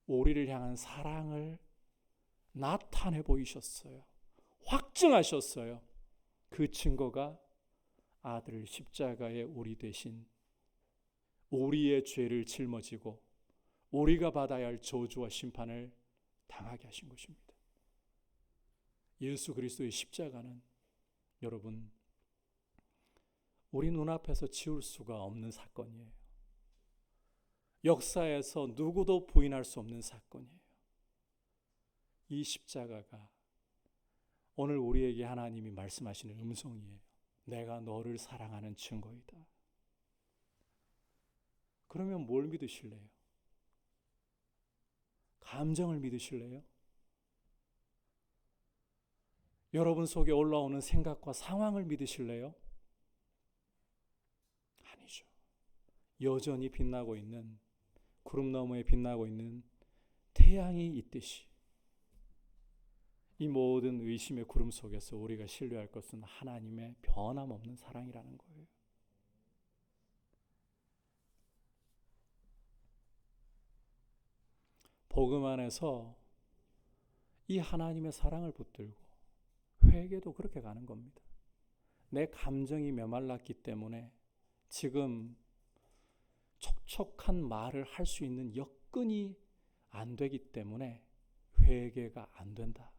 우리를 향한 사랑을 나타내 보이셨어요. 확증하셨어요. 그 증거가 아들 십자가에 우리 대신 우리의 죄를 짊어지고 우리가 받아야 할 저주와 심판을 당하게 하신 것입니다. 예수 그리스도의 십자가는 여러분 우리 눈앞에서 지울 수가 없는 사건이에요. 역사에서 누구도 부인할 수 없는 사건이에요. 이 십자가가 오늘 우리에게 하나님이 말씀하시는 음성이에요. 내가 너를 사랑하는 증거이다. 그러면 뭘 믿으실래요? 감정을 믿으실래요? 여러분 속에 올라오는 생각과 상황을 믿으실래요? 아니죠. 여전히 빛나고 있는, 구름 너머에 빛나고 있는 태양이 있듯이 이 모든 의심의 구름 속에서 우리가 신뢰할 것은 하나님의 변함없는 사랑이라는 거예요. 복음 안에서 이 하나님의 사랑을 붙들고 회개도 그렇게 가는 겁니다. 내 감정이 메말랐기 때문에 지금 촉촉한 말을 할 수 있는 여건이 안 되기 때문에 회개가 안 된다.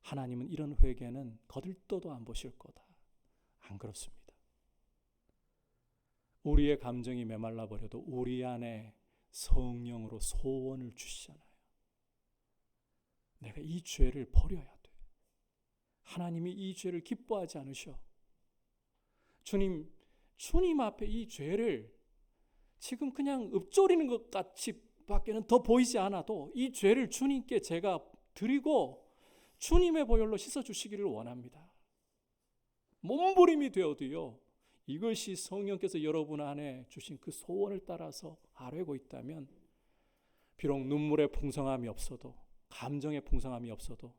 하나님은 이런 회개는 거들떠도 안 보실 거다. 안 그렇습니다. 우리의 감정이 메말라 버려도 우리 안에 성령으로 소원을 주시잖아요. 내가 이 죄를 버려야 돼. 하나님이 이 죄를 기뻐하지 않으셔. 주님 앞에 이 죄를 지금 그냥 읊조리는 것 같이 밖에는 더 보이지 않아도 이 죄를 주님께 제가 드리고 주님의 보혈로 씻어주시기를 원합니다. 몸부림이 되어도요, 이것이 성령께서 여러분 안에 주신 그 소원을 따라서 아뢰고 있다면 비록 눈물의 풍성함이 없어도, 감정의 풍성함이 없어도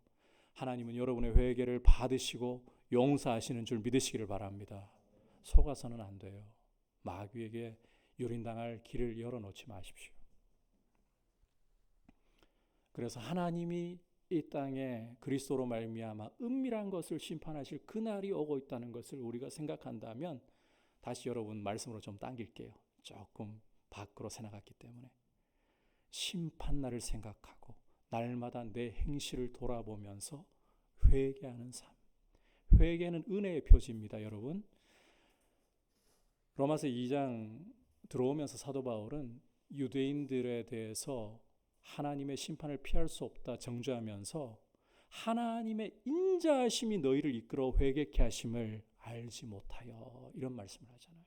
하나님은 여러분의 회개를 받으시고 용서하시는 줄 믿으시기를 바랍니다. 속아서는 안 돼요. 마귀에게 유린당할 길을 열어놓지 마십시오. 그래서 하나님이 이 땅에 그리스도로 말미암아 은밀한 것을 심판하실 그날이 오고 있다는 것을 우리가 생각한다면, 다시 여러분 말씀으로 좀 당길게요. 조금 밖으로 새나갔기 때문에 심판날을 생각하고 날마다 내 행실을 돌아보면서 회개하는 삶. 회개는 은혜의 표지입니다, 여러분. 로마서 2장 들어오면서 사도 바울은 유대인들에 대해서 하나님의 심판을 피할 수 없다 정죄하면서 하나님의 인자하심이 너희를 이끌어 회개케 하심을 알지 못하여, 이런 말씀을 하잖아요.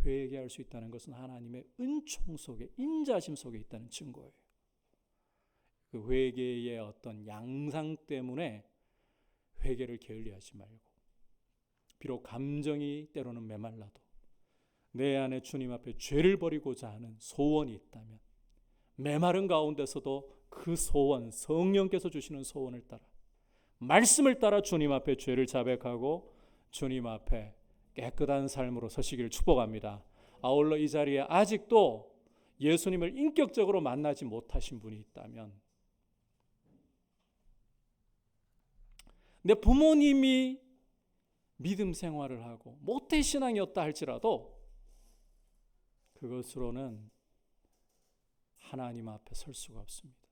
회개할 수 있다는 것은 하나님의 은총 속에, 인자심 속에 있다는 증거예요. 그 회개의 어떤 양상 때문에 회개를 게을리하지 말고, 비록 감정이 때로는 메말라도 내 안에 주님 앞에 죄를 버리고자 하는 소원이 있다면 메마른 가운데서도 그 소원, 성령께서 주시는 소원을 따라, 말씀을 따라 주님 앞에 죄를 자백하고 주님 앞에 깨끗한 삶으로 서시기를 축복합니다. 아울러 이 자리에 아직도 예수님을 인격적으로 만나지 못하신 분이 있다면, 내 부모님이 믿음 생활을 하고 모태신앙이었다 할지라도 그것으로는 하나님 앞에 설 수가 없습니다.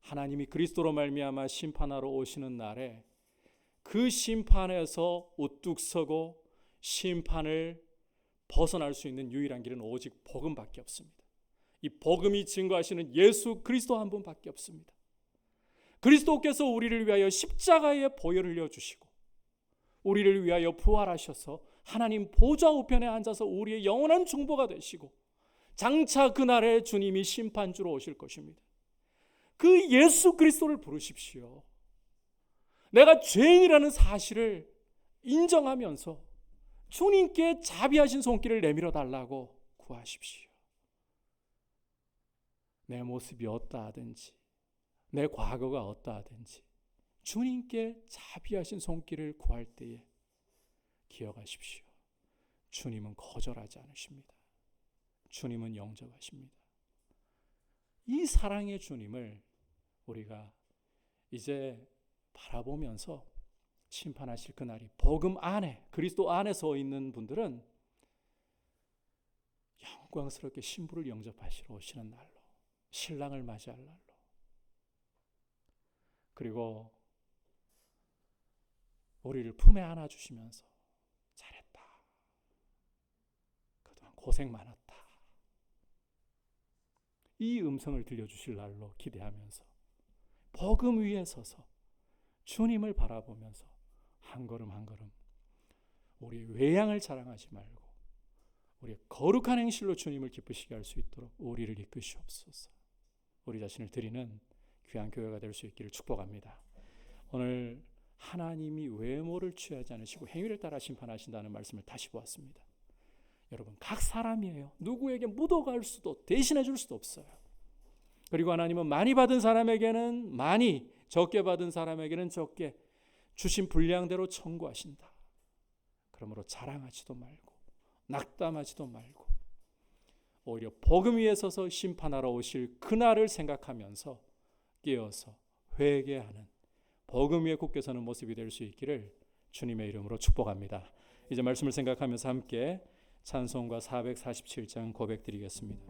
하나님이 그리스도로 말미암아 심판하러 오시는 날에 그 심판에서 우뚝 서고 심판을 벗어날 수 있는 유일한 길은 오직 복음밖에 없습니다. 이 복음이 증거하시는 예수 그리스도 한 분밖에 없습니다. 그리스도께서 우리를 위하여 십자가에 보혈을 흘려주시고 우리를 위하여 부활하셔서 하나님 보좌 우편에 앉아서 우리의 영원한 중보가 되시고 장차 그날에 주님이 심판주로 오실 것입니다. 그 예수 그리스도를 부르십시오. 내가 죄인이라는 사실을 인정하면서 주님께 자비하신 손길을 내밀어 달라고 구하십시오. 내 모습이 어떠하든지 내 과거가 어떠하든지 주님께 자비하신 손길을 구할 때에 기억하십시오. 주님은 거절하지 않으십니다. 주님은 영접하십니다. 이 사랑의 주님을 우리가 이제 바라보면서 심판하실 그날이 복음 안에, 그리스도 안에 서 있는 분들은 영광스럽게 신부를 영접하시러 오시는 날로, 신랑을 맞이할 날로, 그리고 우리를 품에 안아주시면서 잘했다, 그동안 고생 많았다, 이 음성을 들려주실 날로 기대하면서 복음 위에 서서 주님을 바라보면서 한 걸음 한 걸음 우리의 외양을 자랑하지 말고 우리의 거룩한 행실로 주님을 기쁘시게 할 수 있도록 우리를 이끄시옵소서. 우리 자신을 드리는 귀한 교회가 될 수 있기를 축복합니다. 오늘 하나님이 외모를 취하지 않으시고 행위를 따라 심판하신다는 말씀을 다시 보았습니다. 여러분, 각 사람이에요. 누구에게 묻어갈 수도 대신해 줄 수도 없어요. 그리고 하나님은 많이 받은 사람에게는 많이, 적게 받은 사람에게는 적게 주신 분량대로 청구하신다. 그러므로 자랑하지도 말고 낙담하지도 말고 오히려 복음 위에 서서 심판하러 오실 그날을 생각하면서 깨어서 회개하는, 복음 위에 굳게 서는 모습이 될 수 있기를 주님의 이름으로 축복합니다. 이제 말씀을 생각하면서 함께 찬송가 447장 고백드리겠습니다.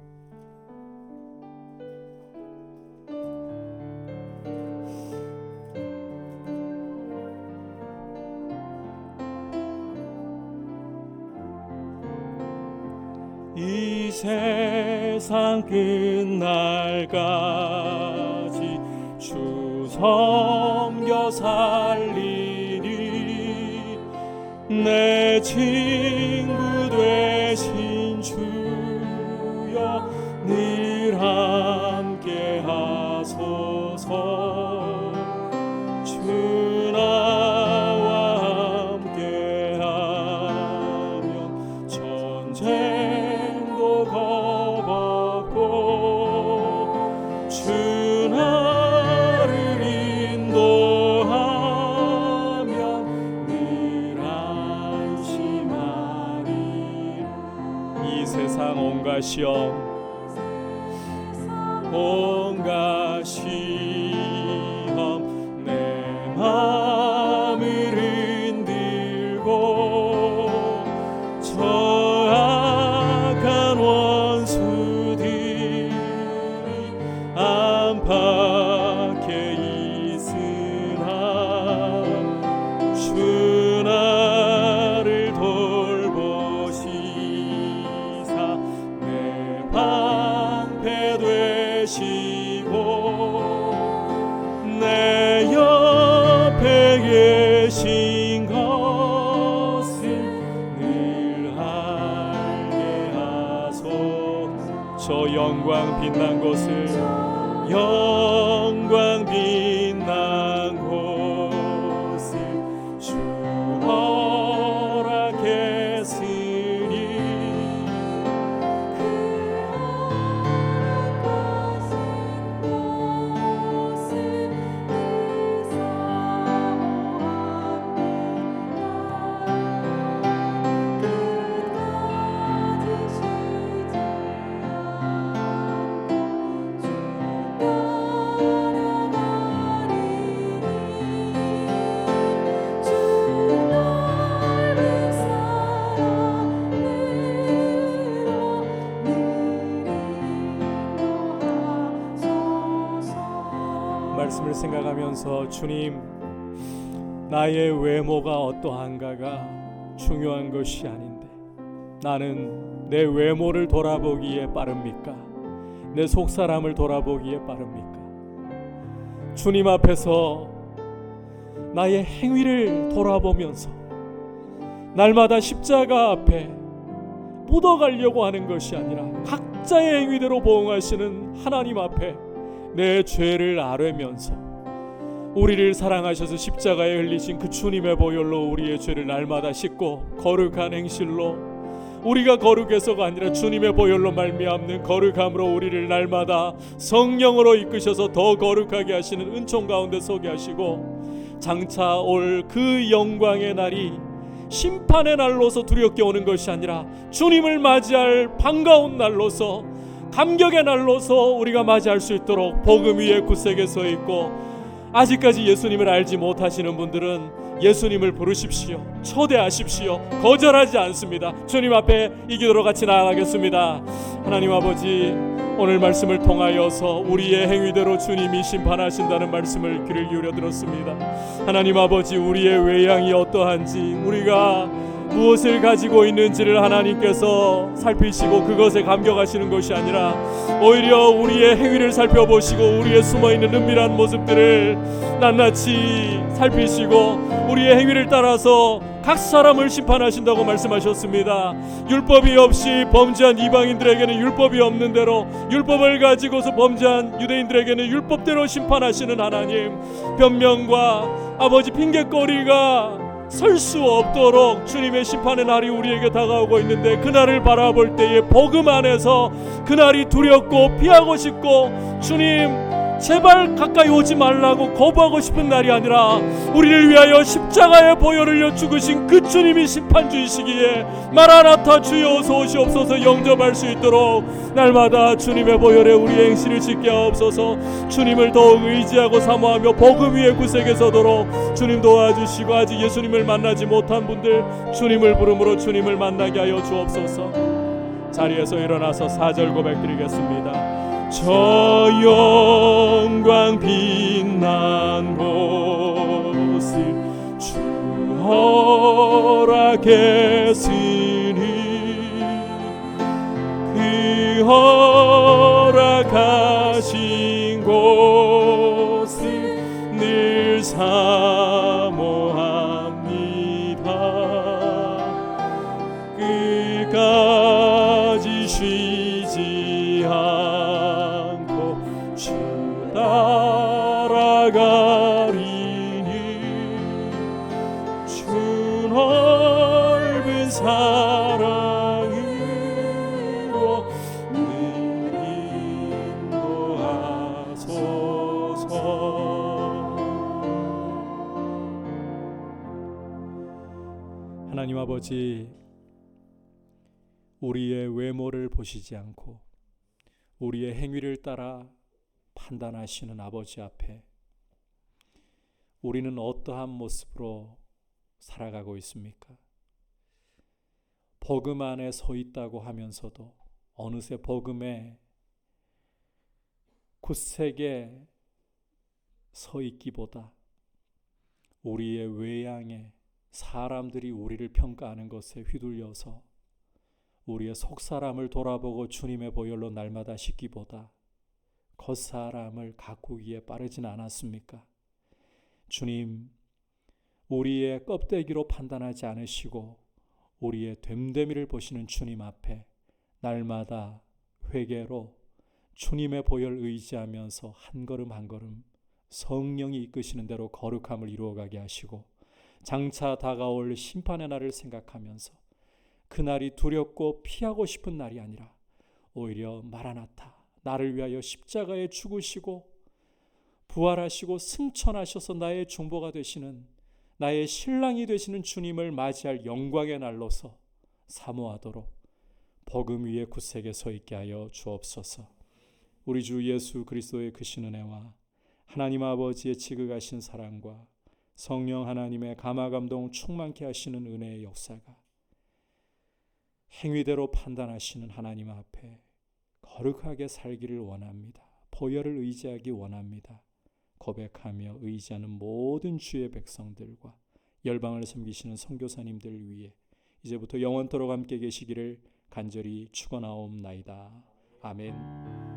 이 세상 끝날까지 주 섬겨 살리니 내 친구 되신 주여 늘 함께 하소서. 주 나와 함께 하면 전쟁도 겁없고 주 나를 인도하면 늘 안심하리. 이 세상 온갖 시험 온갖 시험 내 마음을 흔들고 저 악한 원수들이 안팎에 있으나 주 나를 돌보시사 내 방패 되시고 영광 빛난 곳을 영광 빛난 곳을 주 허락했으니 말씀을 생각하면서 주님, 나의 외모가 어떠한가가 중요한 것이 아닌데 나는 내 외모를 돌아보기에 빠릅니까? 내 속사람을 돌아보기에 빠릅니까? 주님 앞에서 나의 행위를 돌아보면서 날마다 십자가 앞에 묻어가려고 하는 것이 아니라 각자의 행위대로 보응하시는 하나님 앞에 내 죄를 아뢰면서 우리를 사랑하셔서 십자가에 흘리신 그 주님의 보혈로 우리의 죄를 날마다 씻고 거룩한 행실로, 우리가 거룩해서가 아니라 주님의 보혈로 말미암는 거룩함으로 우리를 날마다 성령으로 이끄셔서 더 거룩하게 하시는 은총 가운데 서게 하시고, 장차 올 그 영광의 날이 심판의 날로서 두렵게 오는 것이 아니라 주님을 맞이할 반가운 날로서, 감격의 날로서 우리가 맞이할 수 있도록 복음 위에 굳세게 서 있고, 아직까지 예수님을 알지 못하시는 분들은 예수님을 부르십시오. 초대하십시오. 거절하지 않습니다. 주님 앞에 이 기도로 같이 나아가겠습니다. 하나님 아버지, 오늘 말씀을 통하여서 우리의 행위대로 주님이 심판하신다는 말씀을 귀를 기울여 들었습니다. 하나님 아버지, 우리의 외양이 어떠한지, 우리가 무엇을 가지고 있는지를 하나님께서 살피시고 그것에 감격하시는 것이 아니라 오히려 우리의 행위를 살펴보시고 우리의 숨어있는 은밀한 모습들을 낱낱이 살피시고 우리의 행위를 따라서 각 사람을 심판하신다고 말씀하셨습니다. 율법이 없이 범죄한 이방인들에게는 율법이 없는 대로, 율법을 가지고서 범죄한 유대인들에게는 율법대로 심판하시는 하나님, 변명과 아버지 핑계거리가 설 수 없도록 주님의 심판의 날이 우리에게 다가오고 있는데, 그날을 바라볼 때에 복음 안에서 그날이 두렵고 피하고 싶고 주님 제발 가까이 오지 말라고 거부하고 싶은 날이 아니라 우리를 위하여 십자가의 보혈을 흘려 죽으신 그 주님이 심판주이시기에 마라나타 주여 어서 오시옵소서 영접할 수 있도록 날마다 주님의 보혈에 우리의 행실을 짓게 하옵소서. 주님을 더욱 의지하고 사모하며 복음 위에 굳세게 서도록 주님 도와주시고, 아직 예수님을 만나지 못한 분들 주님을 부름으로 주님을 만나게 하여 주옵소서. 자리에서 일어나서 4절 고백드리겠습니다. 저 영광 빛난 곳을 주 허락했으니 그 허락하신 곳을 늘 사모합니다. 끝까지 쉬지 않고 주 따라가리니 주 넓은 사랑으로 늘 인도하소서. 하나님 아버지, 우리의 외모를 보시지 않고 우리의 행위를 따라 판단하시는 아버지 앞에 우리는 어떠한 모습으로 살아가고 있습니까? 복음 안에 서 있다고 하면서도 어느새 복음에 굳세게 서 있기보다 우리의 외양에 사람들이 우리를 평가하는 것에 휘둘려서 우리의 속사람을 돌아보고 주님의 보혈로 날마다 씻기보다 겉사람을 가꾸기에 빠르진 않았습니까? 주님, 우리의 껍데기로 판단하지 않으시고 우리의 됨됨이를 보시는 주님 앞에 날마다 회개로 주님의 보혈 의지하면서 한 걸음 한 걸음 성령이 이끄시는 대로 거룩함을 이루어가게 하시고, 장차 다가올 심판의 날을 생각하면서 그날이 두렵고 피하고 싶은 날이 아니라 오히려 마라나타, 나를 위하여 십자가에 죽으시고 부활하시고 승천하셔서 나의 중보가 되시는, 나의 신랑이 되시는 주님을 맞이할 영광의 날로서 사모하도록 복음 위에 굳세게 서 있게 하여 주옵소서. 우리 주 예수 그리스도의 크신 은혜와 하나님 아버지의 지극하신 사랑과 성령 하나님의 감화감동 충만케 하시는 은혜의 역사가 행위대로 판단하시는 하나님 앞에 거룩하게 살기를 원합니다. 보혈을 의지하기 원합니다. 고백하며 의지하는 모든 주의 백성들과 열방을 섬기시는 선교사님들 위해 이제부터 영원토록 함께 계시기를 간절히 축원하옵나이다. 아멘.